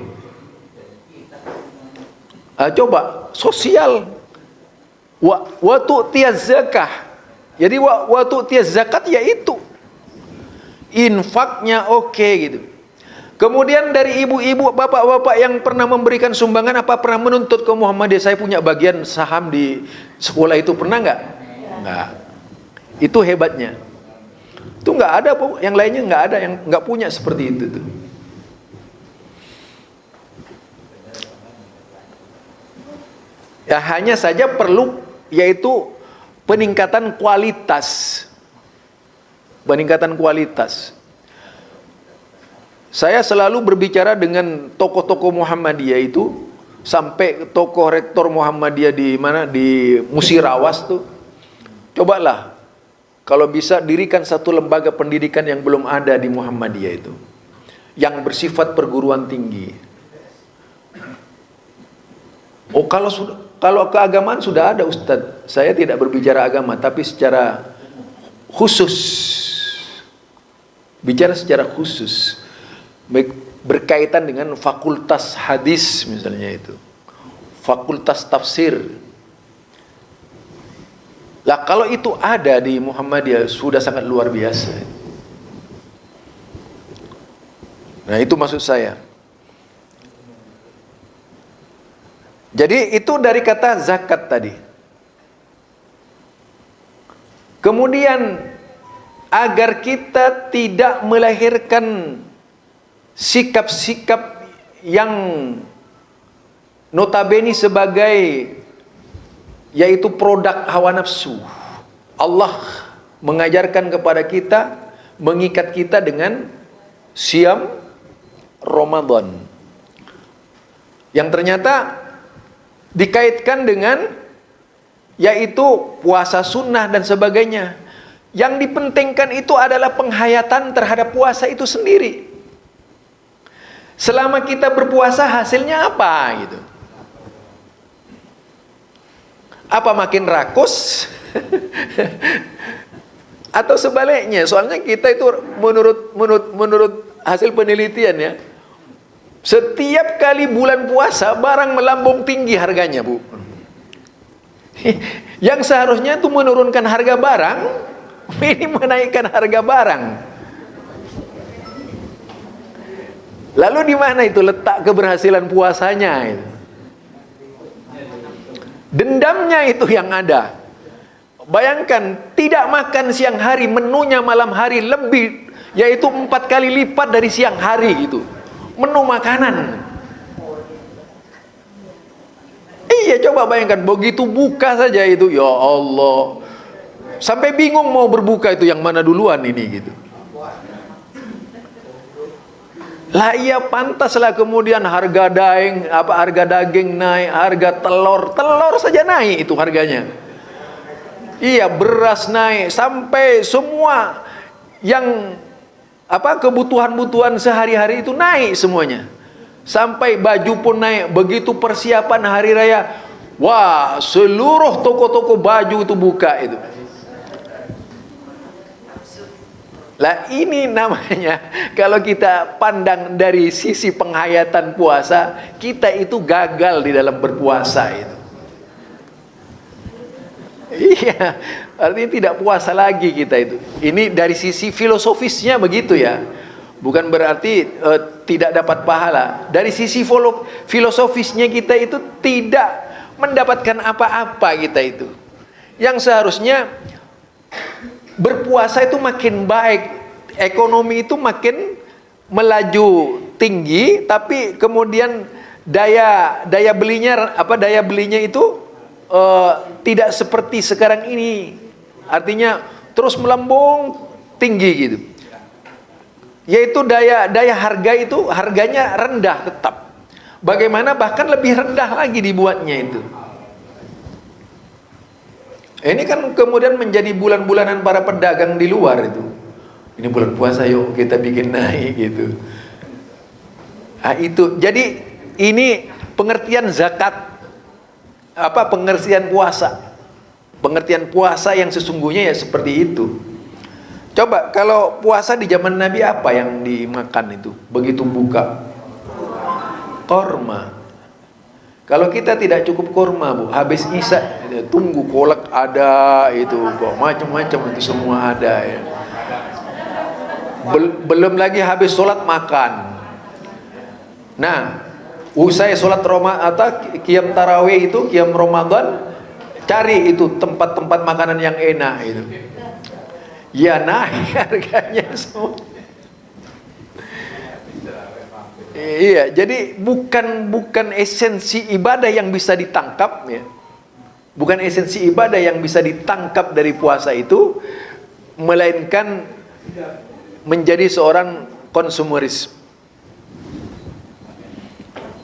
Coba sosial. Wa tu'tiyaz zakah. Jadi wa tu'tiyaz zakat yaitu infaknya oke gitu. Kemudian dari ibu-ibu, bapak-bapak yang pernah memberikan sumbangan, apa pernah menuntut ke Muhammadiyah, saya punya bagian saham di sekolah itu, pernah nggak? Nggak. Itu hebatnya. Itu nggak ada, yang lainnya nggak ada yang nggak punya seperti itu tuh. Ya hanya saja perlu yaitu peningkatan kualitas. Peningkatan kualitas. Saya selalu berbicara dengan tokoh-tokoh Muhammadiyah itu, sampai tokoh rektor Muhammadiyah di mana, di Musirawas tuh. Cobalah kalau bisa dirikan satu lembaga pendidikan yang belum ada di Muhammadiyah itu, yang bersifat perguruan tinggi. Oh, kalau keagamaan sudah ada Ustadz. Saya tidak berbicara agama, tapi secara khusus. Bicara secara khusus. Berkaitan dengan fakultas hadis misalnya itu. Fakultas tafsir. Lah kalau itu ada di Muhammadiyah sudah sangat luar biasa. Nah itu maksud saya. Jadi itu dari kata zakat tadi. Kemudian agar kita tidak melahirkan sikap-sikap yang notabene sebagai yaitu produk hawa nafsu. Allah mengajarkan kepada kita, mengikat kita dengan siam Ramadan, yang ternyata dikaitkan dengan yaitu puasa sunnah dan sebagainya. Yang dipentingkan itu adalah penghayatan terhadap puasa itu sendiri. Selama kita berpuasa hasilnya apa gitu? Apa makin rakus? Atau sebaliknya? Soalnya kita itu menurut hasil penelitian ya, setiap kali bulan puasa barang melambung tinggi harganya, Bu. Yang seharusnya itu menurunkan harga barang, ini menaikkan harga barang. Lalu di mana itu letak keberhasilan puasanya itu? Dendamnya itu yang ada. Bayangkan tidak makan siang hari, menunya malam hari lebih, yaitu 4 kali lipat dari siang hari itu. Menu makanan. Iya, coba bayangkan begitu buka saja itu, ya Allah. Sampai bingung mau berbuka itu yang mana duluan ini gitu. Lah iya pantaslah kemudian harga daging naik, harga telur saja naik itu harganya. Iya, beras naik, sampai semua yang kebutuhan-kebutuhan sehari-hari itu naik semuanya. Sampai baju pun naik. Begitu persiapan hari raya, wah, seluruh toko-toko baju itu buka itu. Lah ini namanya, kalau kita pandang dari sisi penghayatan puasa, kita itu gagal di dalam berpuasa itu. Iya, artinya tidak puasa lagi kita itu. Ini dari sisi filosofisnya begitu ya. Bukan berarti tidak dapat pahala. Dari sisi filosofisnya kita itu tidak mendapatkan apa-apa kita itu. Yang seharusnya berpuasa itu makin baik, ekonomi itu makin melaju tinggi, tapi kemudian daya belinya itu tidak seperti sekarang ini, artinya terus melambung tinggi gitu. Yaitu daya harga itu harganya rendah tetap. Bagaimana bahkan lebih rendah lagi dibuatnya itu. Ini kan kemudian menjadi bulan-bulanan para pedagang di luar itu. Ini bulan puasa, yuk kita bikin naik gitu. Itu. Jadi ini pengertian zakat, pengertian puasa. Pengertian puasa yang sesungguhnya ya seperti itu. Coba kalau puasa di zaman Nabi apa yang dimakan itu? Begitu buka, korma. Kalau kita tidak cukup korma, Bu, habis isya tunggu kolak ada itu, kok macam-macam itu semua ada ya. Belum lagi habis sholat makan. Nah, usai sholat qiyam tarawih itu, qiyam Ramadan, cari itu tempat-tempat makanan yang enak itu. Ya naik harganya semua. Iya, jadi bukan esensi ibadah yang bisa ditangkap ya. Bukan esensi ibadah yang bisa ditangkap dari puasa itu, melainkan menjadi seorang konsumeris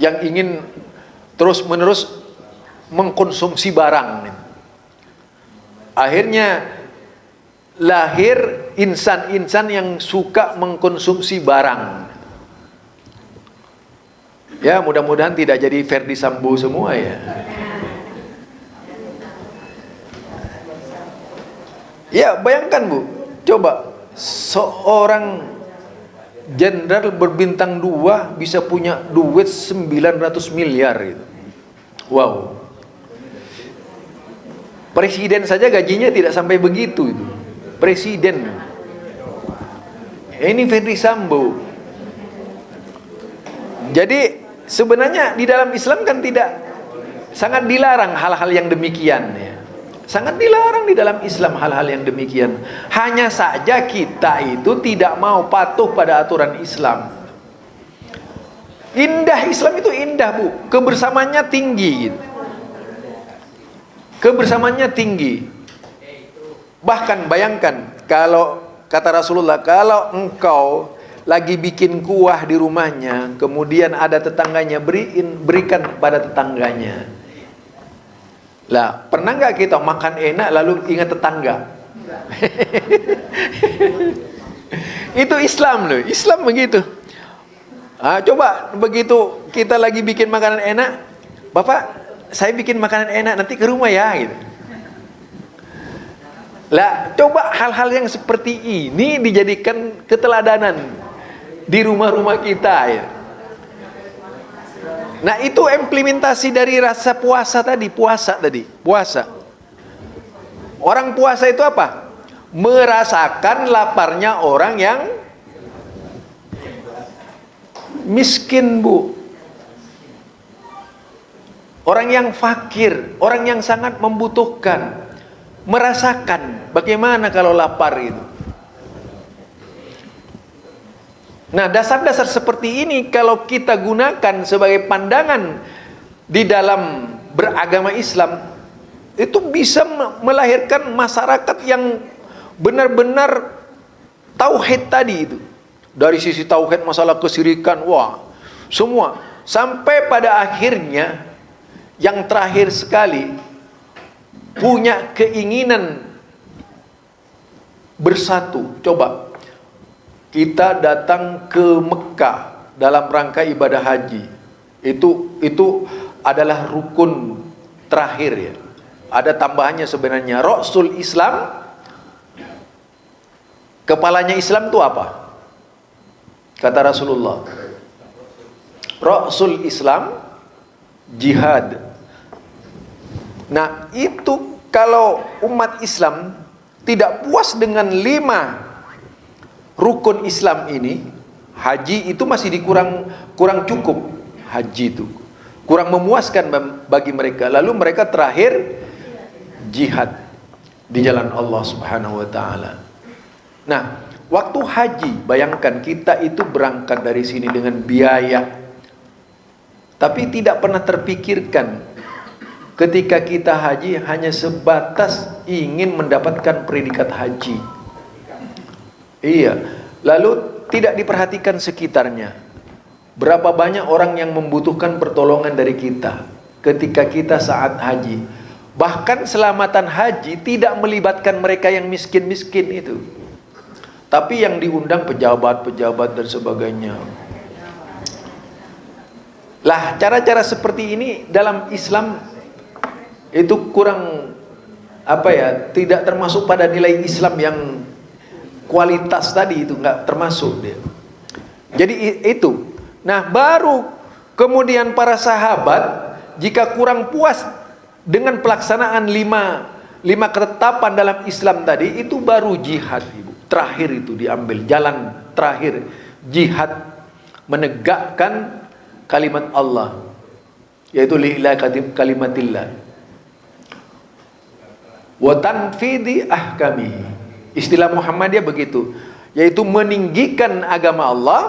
yang ingin terus-menerus mengkonsumsi barang. Akhirnya lahir insan-insan yang suka mengkonsumsi barang. Ya, mudah-mudahan tidak jadi Ferdi Sambo semua ya. Ya, bayangkan Bu, coba seorang jenderal berbintang 2 bisa punya duit 900 miliar gitu. Wow. Presiden saja gajinya tidak sampai begitu itu. Presiden. Ini Ferdi Sambo. Jadi sebenarnya di dalam Islam kan tidak, sangat dilarang hal-hal yang demikian ya. Sangat dilarang di dalam Islam hal-hal yang demikian. Hanya saja kita itu tidak mau patuh pada aturan Islam. Indah Islam itu indah Bu, kebersamaannya tinggi gitu. Kebersamaannya tinggi. Bahkan bayangkan kalau kata Rasulullah, kalau engkau lagi bikin kuah di rumahnya, kemudian ada tetangganya, berikan pada tetangganya. Lah, pernah nggak kita makan enak lalu ingat tetangga? Itu Islam loh, Islam begitu. Coba begitu kita lagi bikin makanan enak, Bapak, saya bikin makanan enak, nanti ke rumah ya gitu. Lah, coba hal-hal yang seperti ini dijadikan keteladanan di rumah-rumah kita ya. Nah, itu implementasi dari rasa puasa tadi, puasa. Orang puasa itu apa? Merasakan laparnya orang yang miskin, Bu. Orang yang fakir, orang yang sangat membutuhkan, merasakan bagaimana kalau lapar itu. Nah, dasar-dasar seperti ini kalau kita gunakan sebagai pandangan di dalam beragama Islam, itu bisa melahirkan masyarakat yang benar-benar tauhid tadi itu. Dari sisi tauhid, masalah kesyirikan, wah, semua. Sampai pada akhirnya, yang terakhir sekali, punya keinginan bersatu. Coba kita datang ke Mekah dalam rangka ibadah haji. Itu adalah rukun terakhir ya. Ada tambahannya sebenarnya. Rasul Islam, kepalanya Islam itu apa? Kata Rasulullah, Rasul Islam jihad. Nah, itu kalau umat Islam tidak puas dengan 5 rukun Islam ini, haji itu masih kurang cukup. Haji itu kurang memuaskan bagi mereka. Lalu mereka terakhir jihad di jalan Allah Subhanahu wa taala. Nah, waktu haji, bayangkan kita itu berangkat dari sini dengan biaya, tapi tidak pernah terpikirkan ketika kita haji hanya sebatas ingin mendapatkan predikat haji. Iya, lalu tidak diperhatikan sekitarnya. Berapa banyak orang yang membutuhkan pertolongan dari kita ketika kita saat haji. Bahkan selamatan haji tidak melibatkan mereka yang miskin-miskin itu, tapi yang diundang pejabat-pejabat dan sebagainya. Lah, cara-cara seperti ini dalam Islam itu kurang tidak termasuk pada nilai Islam yang kualitas tadi, itu nggak termasuk dia. Jadi itu. Nah, baru kemudian para sahabat jika kurang puas dengan pelaksanaan lima ketetapan dalam Islam tadi, itu baru jihad, Ibu. Terakhir itu diambil jalan terakhir, jihad menegakkan kalimat Allah, yaitu li'ila kalimatillah wa tanfidhi ahkami. Istilah Muhammadiyah begitu, yaitu meninggikan agama Allah,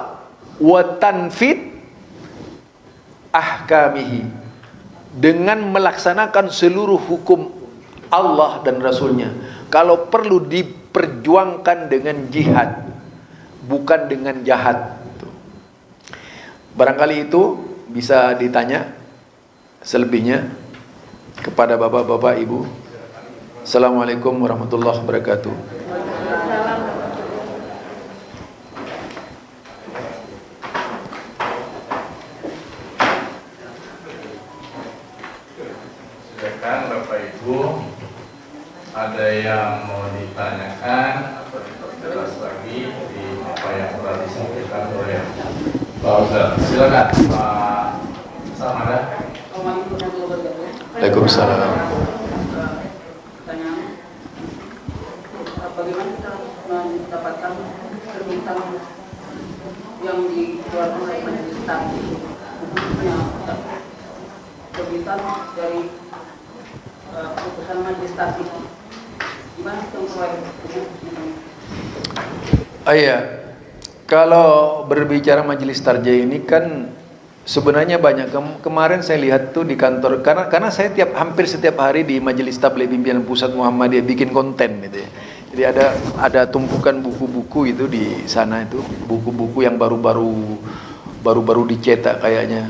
wa tanfid ahkamihi, dengan melaksanakan seluruh hukum Allah dan Rasulnya. Kalau perlu diperjuangkan dengan jihad, bukan dengan jahat. Barangkali itu bisa ditanya selebihnya kepada bapak-bapak, ibu. Assalamualaikum warahmatullahi wabarakatuh. Silakan Bapak Ibu, ada yang mau ditanyakan atau diperjelas lagi di apa yang telah disampaikan oleh Pak Ustaz. Silakan Pak Samara. Waalaikumsalam. Pertanyaan, bagaimana kita mendapatkan permintaan yang dikeluarkan oleh majelis taklim, permintaan dari keputusan majelis taklim? Gimana kita memperoleh ini? Iya, kalau berbicara majelis tarjih ini kan sebenarnya banyak. Kemarin saya lihat tuh di kantor, karena saya hampir setiap hari di Majelis Tabligh Pimpinan Pusat Muhammadiyah bikin konten gitu ya. Jadi ada tumpukan buku-buku itu di sana, itu buku-buku yang baru dicetak kayaknya.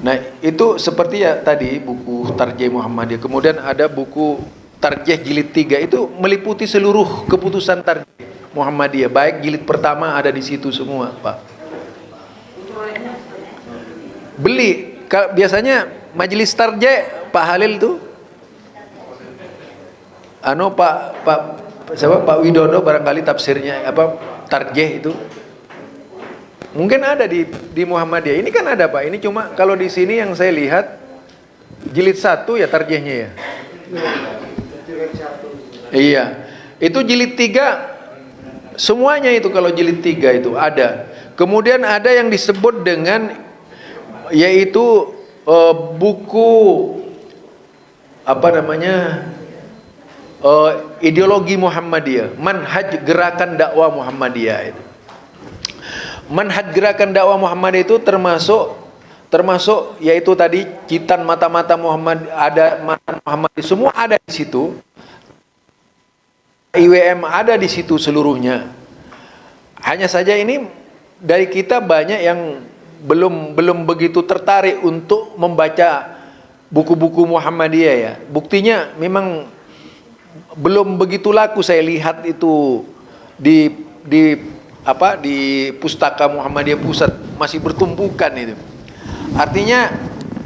Nah, itu seperti ya tadi buku Tarjih Muhammadiyah. Kemudian ada buku Tarjih jilid 3, itu meliputi seluruh keputusan Tarjih Muhammadiyah. Baik jilid pertama ada di situ semua, Pak. Beli. Biasanya Majelis Tarjih Pak Halil tuh Pak Widodo barangkali tafsirnya Tarjih itu mungkin ada di Muhammadiyah. Ini kan ada, Pak. Ini cuma kalau di sini yang saya lihat jilid 1 ya tarjihnya ya. Iya. Itu jilid 3 semuanya itu, kalau jilid 3 itu ada. Kemudian ada yang disebut dengan yaitu buku ideologi Muhammadiyah, manhaj gerakan dakwah Muhammadiyah itu. Manhaj gerakan dakwah Muhammadiyah itu termasuk yaitu tadi Citan mata-mata Muhammad, ada mata Muhammadiyah, semua ada di situ. IWM ada di situ seluruhnya. Hanya saja ini dari kita banyak yang belum begitu tertarik untuk membaca buku-buku Muhammadiyah ya. Buktinya memang belum begitu laku saya lihat itu di Pustaka Muhammadiyah Pusat, masih bertumpukan itu. Artinya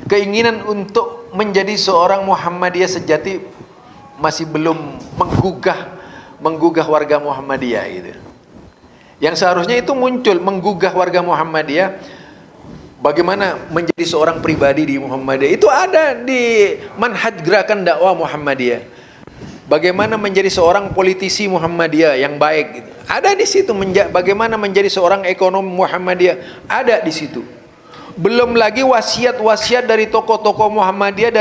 keinginan untuk menjadi seorang Muhammadiyah sejati masih belum menggugah warga Muhammadiyah gitu. Yang seharusnya itu muncul menggugah warga Muhammadiyah, bagaimana menjadi seorang pribadi di Muhammadiyah. Itu ada di manhaj gerakan dakwah Muhammadiyah. Bagaimana menjadi seorang politisi Muhammadiyah yang baik gitu. Ada di situ. Bagaimana menjadi seorang ekonom Muhammadiyah, ada di situ. Belum lagi wasiat-wasiat dari tokoh-tokoh Muhammadiyah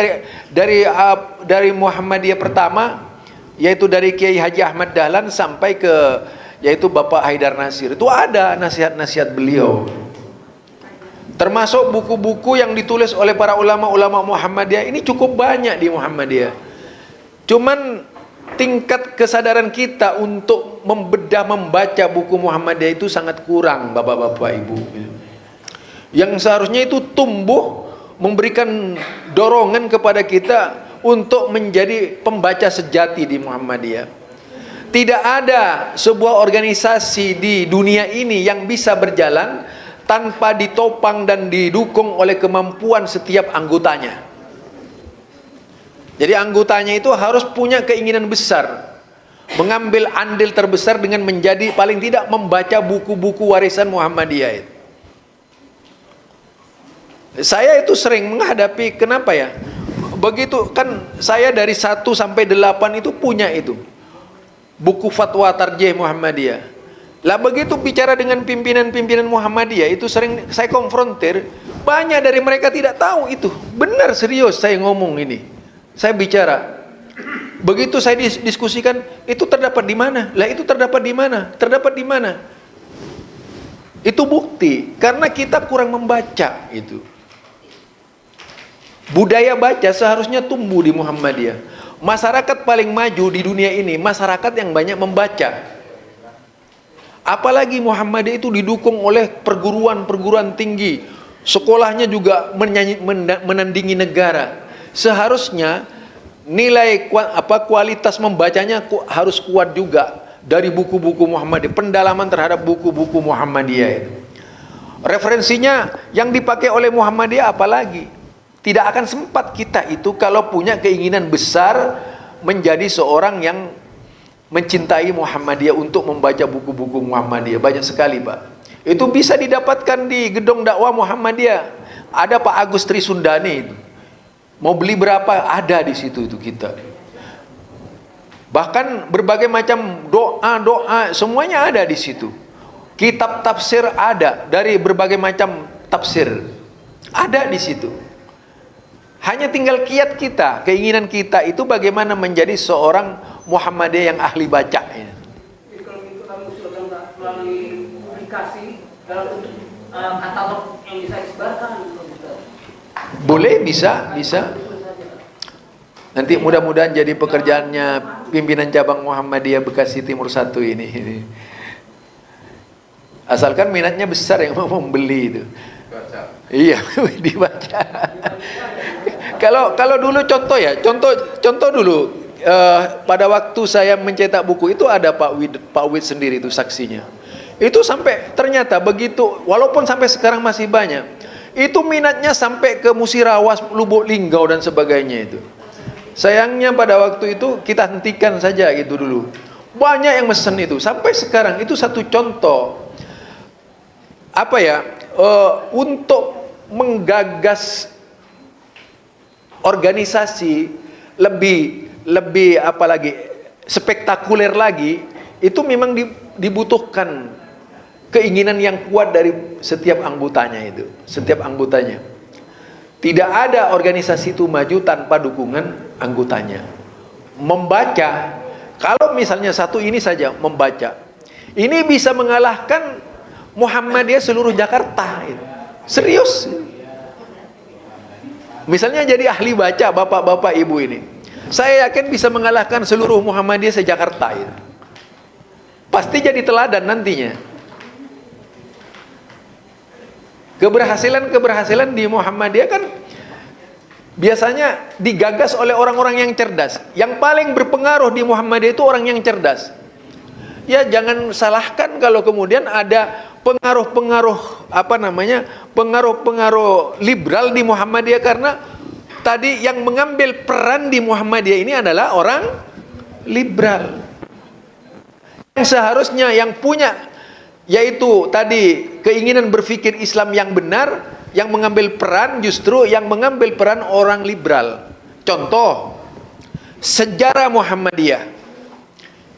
dari Muhammadiyah pertama, yaitu dari Kiai Haji Ahmad Dahlan sampai ke yaitu Bapak Haidar Nasir. Itu ada nasihat-nasihat beliau. Termasuk buku-buku yang ditulis oleh para ulama-ulama Muhammadiyah ini cukup banyak di Muhammadiyah. Cuman tingkat kesadaran kita untuk membedah membaca buku Muhammadiyah itu sangat kurang, bapak-bapak ibu. Yang seharusnya itu tumbuh, memberikan dorongan kepada kita untuk menjadi pembaca sejati di Muhammadiyah. Tidak ada sebuah organisasi di dunia ini yang bisa berjalan tanpa ditopang dan didukung oleh kemampuan setiap anggotanya. Jadi anggotanya itu harus punya keinginan besar, mengambil andil terbesar dengan menjadi paling tidak membaca buku-buku warisan Muhammadiyah. Saya itu sering menghadapi, kenapa ya? Begitu kan saya dari 1 sampai 8 itu punya itu. Buku fatwa tarjih Muhammadiyah. Lah begitu bicara dengan pimpinan-pimpinan Muhammadiyah itu sering saya konfrontir, banyak dari mereka tidak tahu itu. Benar, serius saya ngomong ini. Saya bicara. Begitu saya diskusikan, itu terdapat di mana? Lah itu terdapat di mana? Terdapat di mana? Itu bukti karena kita kurang membaca itu. Budaya baca seharusnya tumbuh di Muhammadiyah. Masyarakat paling maju di dunia ini masyarakat yang banyak membaca. Apalagi Muhammadiyah itu didukung oleh perguruan-perguruan tinggi, sekolahnya juga menandingi negara. Seharusnya nilai kualitas membacanya harus kuat juga dari buku-buku Muhammadiyah, pendalaman terhadap buku-buku Muhammadiyah itu. Referensinya yang dipakai oleh Muhammadiyah apalagi? Tidak akan sempat kita itu kalau punya keinginan besar menjadi seorang yang mencintai Muhammadiyah untuk membaca buku-buku Muhammadiyah. Banyak sekali, Pak. Itu bisa didapatkan di gedung dakwah Muhammadiyah. Ada Pak Agus Trisundani itu. Mau beli berapa? Ada di situ itu kita. Bahkan berbagai macam doa-doa semuanya ada di situ. Kitab tafsir ada dari berbagai macam tafsir. Ada di situ. Hanya tinggal kiat kita, keinginan kita itu bagaimana menjadi seorang Muhammadiyah yang ahli baca. Jadi kalau gitu kami usulkan melalui aplikasi dalam bentuk katalog yang bisa disebarkan. Boleh, bisa. Nanti mudah-mudahan jadi pekerjaannya pimpinan cabang Muhammadiyah Bekasi Timur 1 ini. Asalkan minatnya besar yang mau membeli itu. Iya, dibaca. Kalau dulu contoh dulu pada waktu saya mencetak buku itu ada Pak Wid sendiri itu saksinya. Itu sampai ternyata begitu, walaupun sampai sekarang masih banyak, itu minatnya sampai ke Musirawas, Lubuk Linggau dan sebagainya itu. Sayangnya pada waktu itu kita hentikan saja gitu dulu. Banyak yang mesen itu sampai sekarang. Itu satu contoh untuk menggagas organisasi lebih spektakuler lagi, itu memang dibutuhkan keinginan yang kuat dari setiap anggotanya itu. Setiap anggotanya. Tidak ada organisasi itu maju tanpa dukungan anggotanya. Membaca, kalau misalnya satu ini saja membaca, ini bisa mengalahkan Muhammadiyah seluruh Jakarta itu. Serius. Misalnya jadi ahli baca bapak-bapak ibu ini, saya yakin bisa mengalahkan seluruh Muhammadiyah se-Jakarta itu. Pasti jadi teladan nantinya. Keberhasilan di Muhammadiyah kan biasanya digagas oleh orang-orang yang cerdas. Yang paling berpengaruh di Muhammadiyah itu orang yang cerdas. Ya jangan salahkan kalau kemudian ada pengaruh-pengaruh pengaruh liberal di Muhammadiyah, karena tadi yang mengambil peran di Muhammadiyah ini adalah orang liberal. Yang seharusnya yang punya yaitu tadi keinginan berpikir Islam yang benar, yang mengambil peran justru yang mengambil peran orang liberal. Contoh sejarah Muhammadiyah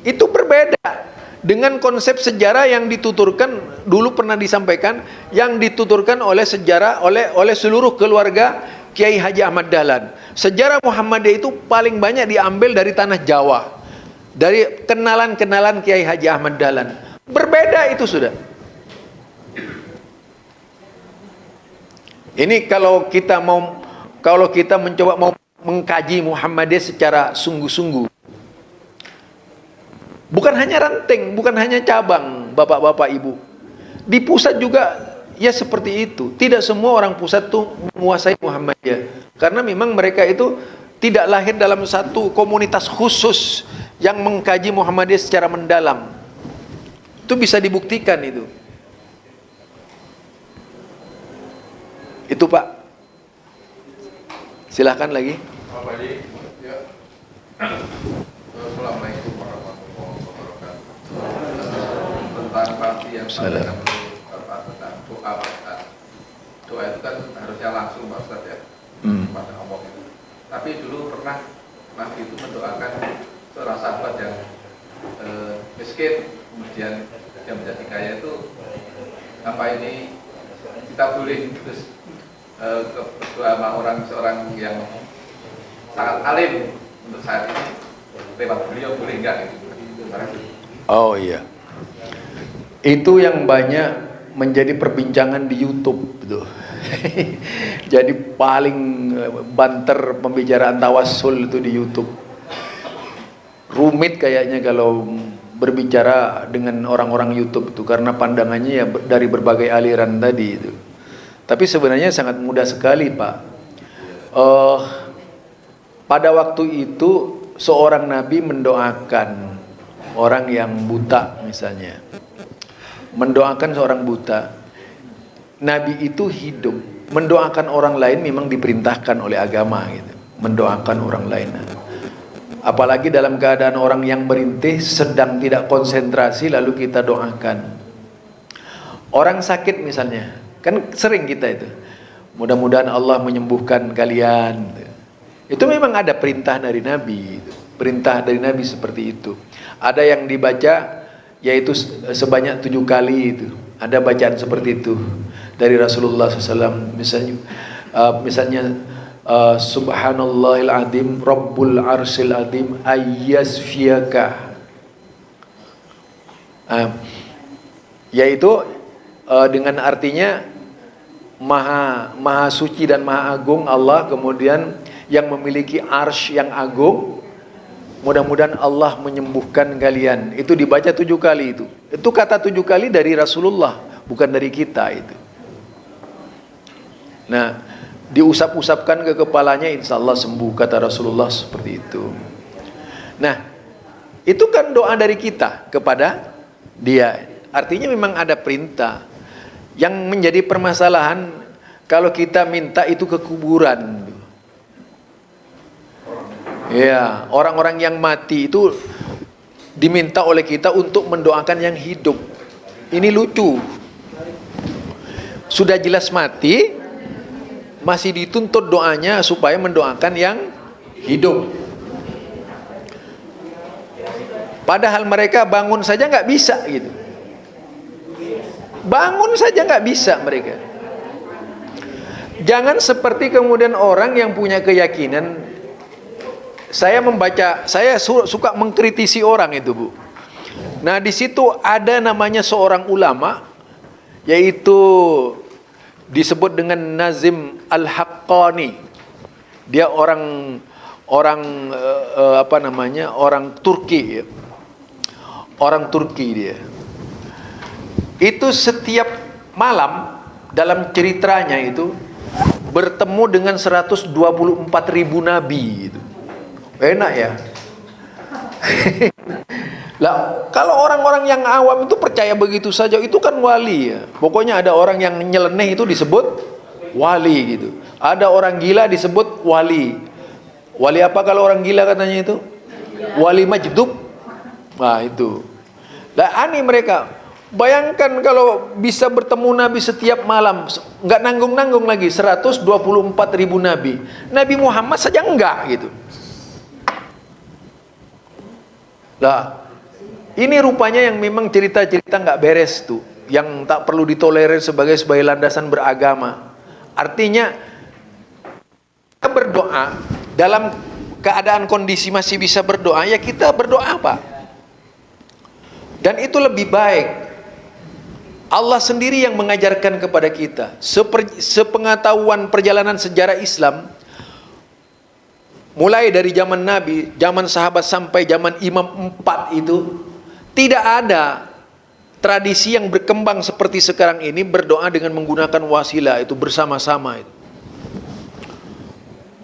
itu berbeda dengan konsep sejarah yang dituturkan dulu, pernah disampaikan, yang dituturkan oleh sejarah oleh seluruh keluarga Kiai Haji Ahmad Dahlan. Sejarah Muhammadiyah itu paling banyak diambil dari tanah Jawa, dari kenalan-kenalan Kiai Haji Ahmad Dahlan. Berbeda itu sudah. Ini kalau kita mencoba mau mengkaji Muhammadiyah secara sungguh-sungguh, bukan hanya ranting, bukan hanya cabang, bapak-bapak ibu. Di pusat juga ya seperti itu. Tidak semua orang pusat tuh menguasai Muhammadiyah, karena memang mereka itu tidak lahir dalam satu komunitas khusus yang mengkaji Muhammadiyah secara mendalam. Itu bisa dibuktikan itu. Itu Pak. Silahkan lagi. Pak Haji, ya. Assalamualaikum warahmatullahi wabarakatuh. Tentang parti yang tentang doa, Pak Ustaz. Doa itu kan harusnya langsung Pak Ustaz ya, pada Allah itu. Tapi dulu pernah Nabi itu mendoakan seorang sahabat yang miskin, kemudian yang menjadi kaya itu, apa ini kita boleh terus berdoa sama seorang yang sangat alim untuk saat ini, lewat beliau boleh enggak gitu? Oh iya, itu yang banyak menjadi perbincangan di YouTube gitu. Jadi paling banter pembicaraan tawassul itu di YouTube. Rumit kayaknya kalau berbicara dengan orang-orang YouTube itu, karena pandangannya ya dari berbagai aliran tadi itu. Tapi sebenarnya sangat mudah sekali Pak. Pada waktu itu seorang nabi mendoakan orang yang buta misalnya, mendoakan seorang buta. Nabi itu hidup, mendoakan orang lain memang diperintahkan oleh agama gitu, mendoakan orang lain. Apalagi dalam keadaan orang yang merintih, sedang tidak konsentrasi, lalu kita doakan. Orang sakit misalnya, kan sering kita itu, mudah-mudahan Allah menyembuhkan kalian. Itu memang ada perintah dari Nabi, perintah dari Nabi seperti itu. Ada yang dibaca yaitu sebanyak 7 kali itu, ada bacaan seperti itu dari Rasulullah SAW. Misalnya Subhanallahil Azim Rabbul Arsil Azim ayyasfiyaka, yaitu dengan artinya maha suci dan maha agung Allah, kemudian yang memiliki arsy yang agung, mudah-mudahan Allah menyembuhkan kalian. Itu dibaca 7 kali itu. Itu kata 7 kali dari Rasulullah, bukan dari kita itu. Nah, diusap-usapkan ke kepalanya, insya Allah sembuh, kata Rasulullah seperti itu. Nah, itu kan doa dari kita kepada dia. Artinya memang ada perintah. Yang menjadi permasalahan kalau kita minta itu ke kuburan. Ya, orang-orang yang mati itu diminta oleh kita untuk mendoakan yang hidup. Ini lucu. Sudah jelas mati, masih dituntut doanya supaya mendoakan yang hidup. Padahal mereka bangun saja nggak bisa gitu. Bangun saja nggak bisa mereka. Jangan seperti kemudian orang yang punya keyakinan. Saya suka mengkritisi orang itu, Bu. Nah, di situ ada namanya seorang ulama, yaitu disebut dengan Nazim Al-Haqqani. Dia orang Turki ya. Orang Turki dia. Itu setiap malam dalam ceritanya itu bertemu dengan 124.000 nabi itu. Enak ya. Lah, kalau orang-orang yang awam itu percaya begitu saja, itu kan wali ya. Pokoknya ada orang yang nyeleneh itu disebut wali gitu. Ada orang gila disebut wali. Wali apa kalau orang gila katanya itu? Wali majdub. Nah itu. Lah aneh mereka. Bayangkan kalau bisa bertemu Nabi setiap malam, nggak nanggung-nanggung lagi 124.000 nabi. Nabi Muhammad saja enggak gitu. Lah, ini rupanya yang memang cerita-cerita nggak beres tuh, yang tak perlu ditolerir sebagai landasan beragama. Artinya kita berdoa dalam keadaan kondisi masih bisa berdoa, ya kita berdoa Pak. Dan itu lebih baik. Allah sendiri yang mengajarkan kepada kita. Sepengetahuan perjalanan sejarah Islam, mulai dari zaman Nabi, zaman sahabat sampai zaman Imam 4 itu, tidak ada tradisi yang berkembang seperti sekarang ini berdoa dengan menggunakan wasilah itu bersama-sama itu.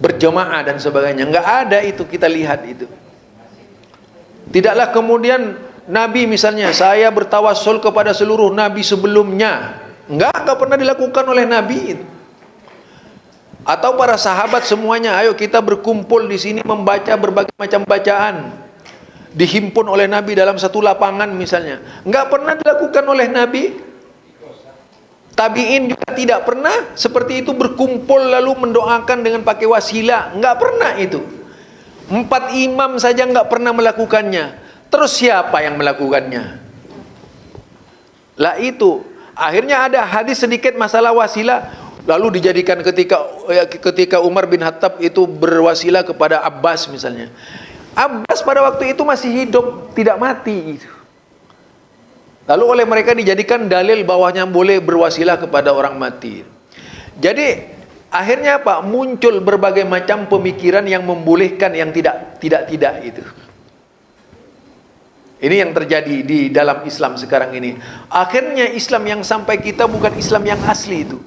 Berjamaah dan sebagainya. Enggak ada itu, kita lihat itu. Tidaklah kemudian Nabi misalnya, saya bertawassul kepada seluruh Nabi sebelumnya. Enggak pernah dilakukan oleh Nabi itu. Atau para sahabat semuanya, ayo kita berkumpul di sini membaca berbagai macam bacaan. Dihimpun oleh Nabi dalam satu lapangan misalnya. Enggak pernah dilakukan oleh Nabi. Tabi'in juga tidak pernah seperti itu berkumpul lalu mendoakan dengan pakai wasilah. Enggak pernah itu. 4 imam saja enggak pernah melakukannya. Terus siapa yang melakukannya? Lah itu. Akhirnya ada hadis sedikit masalah wasilah. Lalu dijadikan ketika Umar bin Khattab itu berwasilah kepada Abbas misalnya. Abbas pada waktu itu masih hidup, tidak mati itu. Lalu oleh mereka dijadikan dalil bahwanya boleh berwasilah kepada orang mati. Jadi akhirnya apa? Muncul berbagai macam pemikiran yang membolehkan yang tidak itu. Ini yang terjadi di dalam Islam sekarang ini. Akhirnya Islam yang sampai kita bukan Islam yang asli itu.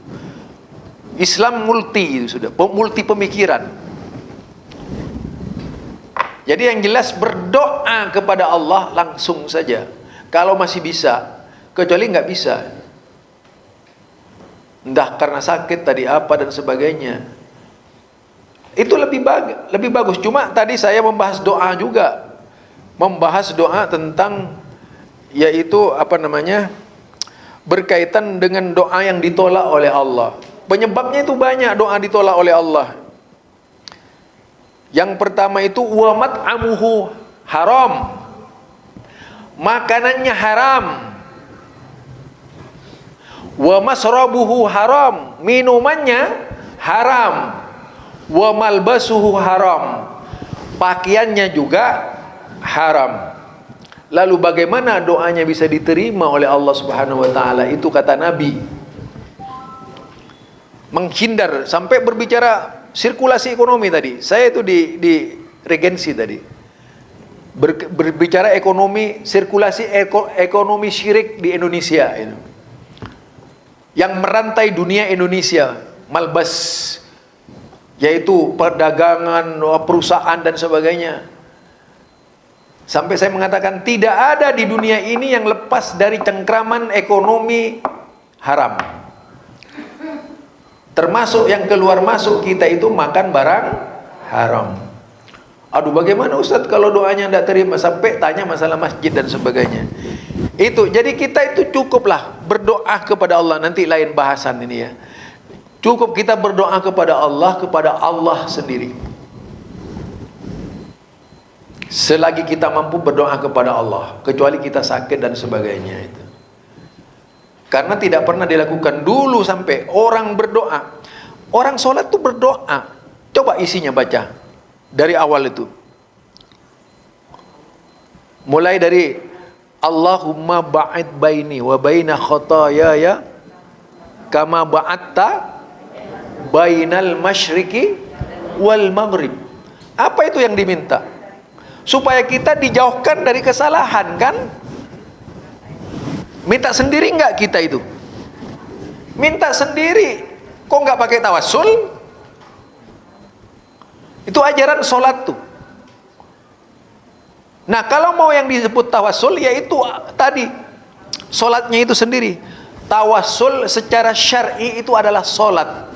Islam multi itu sudah, multi pemikiran. Jadi yang jelas berdoa kepada Allah langsung saja. Kalau masih bisa, kecuali nggak bisa. Entah karena sakit tadi apa dan sebagainya. Itu lebih bagus. Cuma tadi saya membahas doa juga. Membahas doa tentang yaitu apa namanya? Berkaitan dengan doa yang ditolak oleh Allah. Penyebabnya itu banyak doa ditolak oleh Allah. Yang pertama itu wa mat'amuhu haram. Makanannya haram. Wa masrabuhu haram, minumannya haram. Wa malbasuhu haram, pakaiannya juga haram. Lalu bagaimana doanya bisa diterima oleh Allah Subhanahu wa taala? Itu kata Nabi. Menghindar sampai berbicara sirkulasi ekonomi tadi. Saya itu di regensi tadi. Berbicara ekonomi, sirkulasi ekonomi syirik di Indonesia itu. Yang merantai dunia Indonesia, malbas, yaitu perdagangan, perusahaan dan sebagainya. Sampai saya mengatakan tidak ada di dunia ini yang lepas dari cengkraman ekonomi haram. Termasuk yang keluar masuk kita itu makan barang haram. Aduh, bagaimana Ustadz kalau doanya tidak terima? Sampai tanya masalah masjid dan sebagainya. Itu, jadi kita itu cukuplah berdoa kepada Allah. Nanti lain bahasan ini ya. Cukup kita berdoa kepada Allah sendiri. Selagi kita mampu berdoa kepada Allah, kecuali kita sakit dan sebagainya itu. Karena tidak pernah dilakukan dulu sampai orang berdoa. Orang sholat itu berdoa. Coba isinya baca dari awal itu. Mulai dari Allahumma ba'id baini wa baina khotaayaya kama ba'atta bainal masyriqi wal maghrib. Apa itu yang diminta? Supaya kita dijauhkan dari kesalahan, kan? Minta sendiri enggak kita itu? Minta sendiri. Kok enggak pakai tawassul? Itu ajaran sholat tuh. Nah, kalau mau yang disebut tawassul, yaitu tadi sholatnya itu sendiri. Tawassul secara syar'i itu adalah sholat.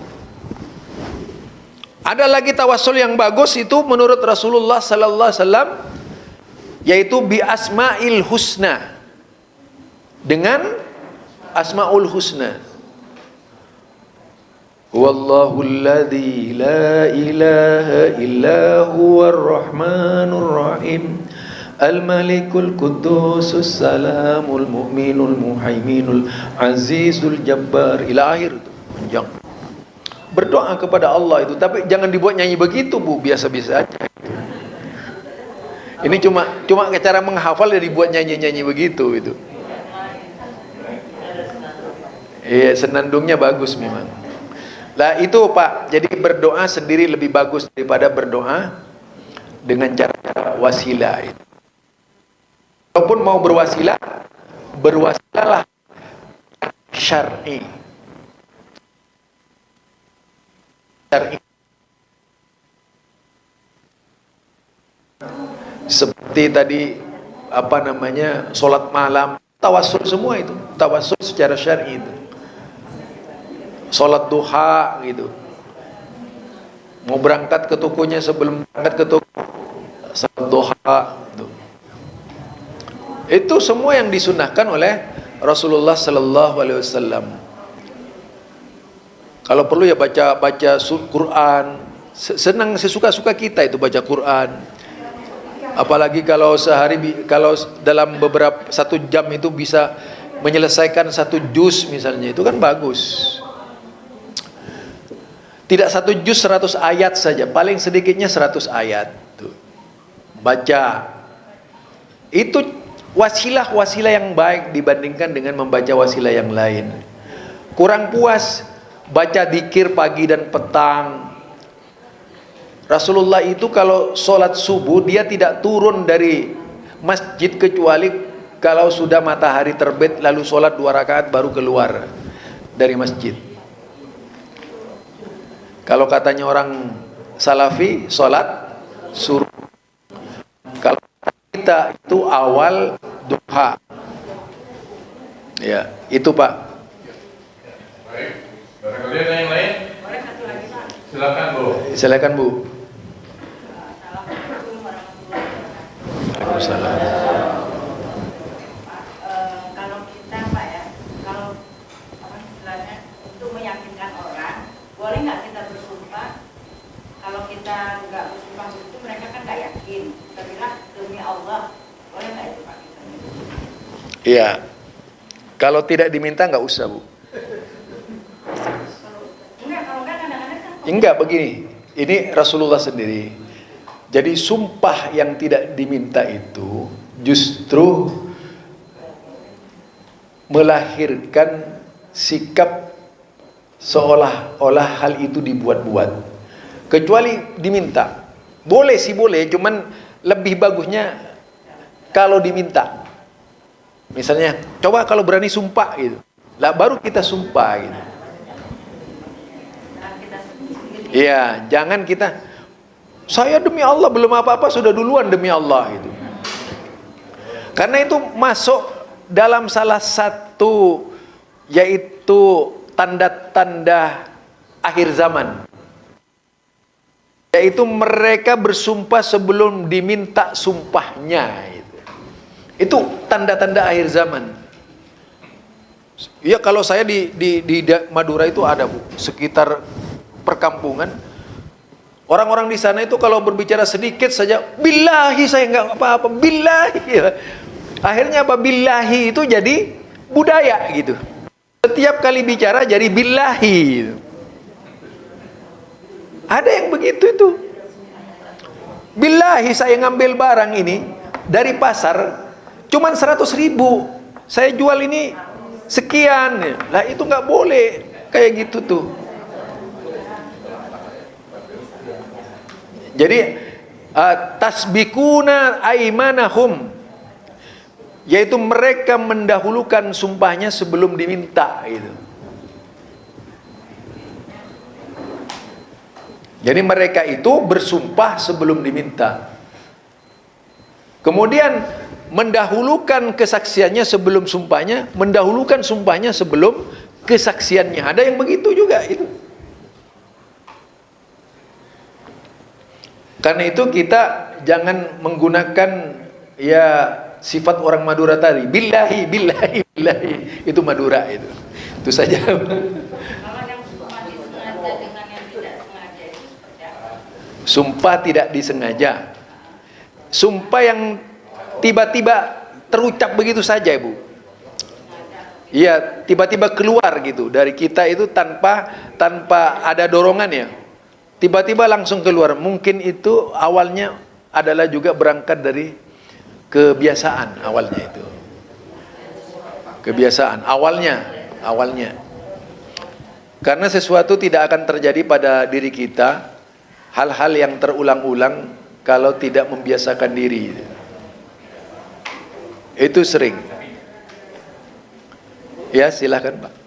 Ada lagi tawassul yang bagus itu menurut Rasulullah sallallahu alaihi wasallam, yaitu bi asma'il husna. Dengan asma'ul husna. Wallahu alladhi la ilaha illa huwar rahmanur rahim al-malikul qudusus salamul mu'minul muhaiminul azizul jabbar ila akhir itu panjang. Berdoa kepada Allah itu, tapi jangan dibuat nyanyi begitu Bu, biasa-biasa aja. Ini cuma cara menghafal dan dibuat nyanyi-nyanyi begitu itu. Iya, senandungnya bagus memang. Lah itu Pak, jadi berdoa sendiri lebih bagus daripada berdoa dengan cara wasilah itu. Walaupun mau berwasilah, berwasilahlah syar'i. Syar'i. Seperti tadi apa namanya, sholat malam, tawassul semua itu, tawassul secara syar'i itu. Sholat duha gitu, mau berangkat ke tokonya, sebelum berangkat ke toko sholat duha gitu. Itu semua yang disunahkan oleh Rasulullah Sallallahu Alaihi Wasallam. Kalau perlu ya baca Quran, senang sesuka-suka kita itu baca Quran. Apalagi kalau sehari, kalau dalam beberapa 1 jam itu bisa menyelesaikan 1 juz misalnya, itu kan bagus. Tidak 1 juz 100 ayat saja, paling sedikitnya 100 ayat tuh. Baca. Itu wasilah yang baik dibandingkan dengan membaca wasilah yang lain. Kurang puas baca dzikir pagi dan petang. Rasulullah itu kalau sholat subuh dia tidak turun dari masjid kecuali kalau sudah matahari terbit, lalu sholat 2 rakaat baru keluar dari masjid. Kalau katanya orang salafi, sholat suruh. Kalau kita itu awal duha. Ya, itu Pak. Baik, barangkali ada yang lain? Silakan Bu. Silakan Bu. Waalaikumsalam. Kalau kita Pak ya, kalau apa istilahnya untuk meyakinkan orang, boleh nggak kita bersumpah? Kalau kita nggak bersumpah begitu, mereka kan nggak yakin. Kita bilang demi Allah, boleh nggak itu Pak? Iya. Kalau tidak diminta nggak usah Bu. Kalau nggak kadang-kadang kan. Enggak, begini. Ini Rasulullah sendiri. Jadi sumpah yang tidak diminta itu justru melahirkan sikap seolah-olah hal itu dibuat-buat. Kecuali diminta. Boleh sih boleh, cuman lebih bagusnya kalau diminta. Misalnya, coba kalau berani sumpah gitu. Lah baru kita sumpah gitu. Iya, jangan kita saya demi Allah belum apa-apa sudah duluan demi Allah gitu. Karena itu masuk dalam salah satu yaitu tanda-tanda akhir zaman. Yaitu mereka bersumpah sebelum diminta sumpahnya gitu. Itu tanda-tanda akhir zaman. Ya kalau saya di Madura itu ada Bu, sekitar perkampungan. Orang-orang di sana itu kalau berbicara sedikit saja, billahi saya nggak apa-apa, billahi. Akhirnya apa? Billahi itu jadi budaya gitu. Setiap kali bicara jadi billahi. Ada yang begitu itu. Billahi saya ngambil barang ini dari pasar, cuman 100.000. Saya jual ini sekian. Lah itu nggak boleh kayak gitu tuh. Jadi tasbikuna aimanahum, yaitu mereka mendahulukan sumpahnya sebelum diminta gitu. Jadi mereka itu bersumpah sebelum diminta. Kemudian mendahulukan kesaksiannya sebelum sumpahnya, mendahulukan sumpahnya sebelum kesaksiannya. Ada yang begitu juga itu. Karena itu kita jangan menggunakan ya sifat orang Madura tadi, billahi, billahi, billahi. Itu Madura itu. Itu saja. Kalau yang sumpah disengaja dengan yang tidak sengaja itu seperti apa? Sumpah tidak disengaja. Sumpah yang tiba-tiba terucap begitu saja, Ibu. Iya, tiba-tiba keluar gitu dari kita itu tanpa ada dorongan ya. Tiba-tiba langsung keluar. Mungkin itu awalnya adalah juga berangkat dari kebiasaan awalnya itu. Kebiasaan awalnya. Karena sesuatu tidak akan terjadi pada diri kita, hal-hal yang terulang-ulang kalau tidak membiasakan diri. Itu sering. Ya, silakan Pak.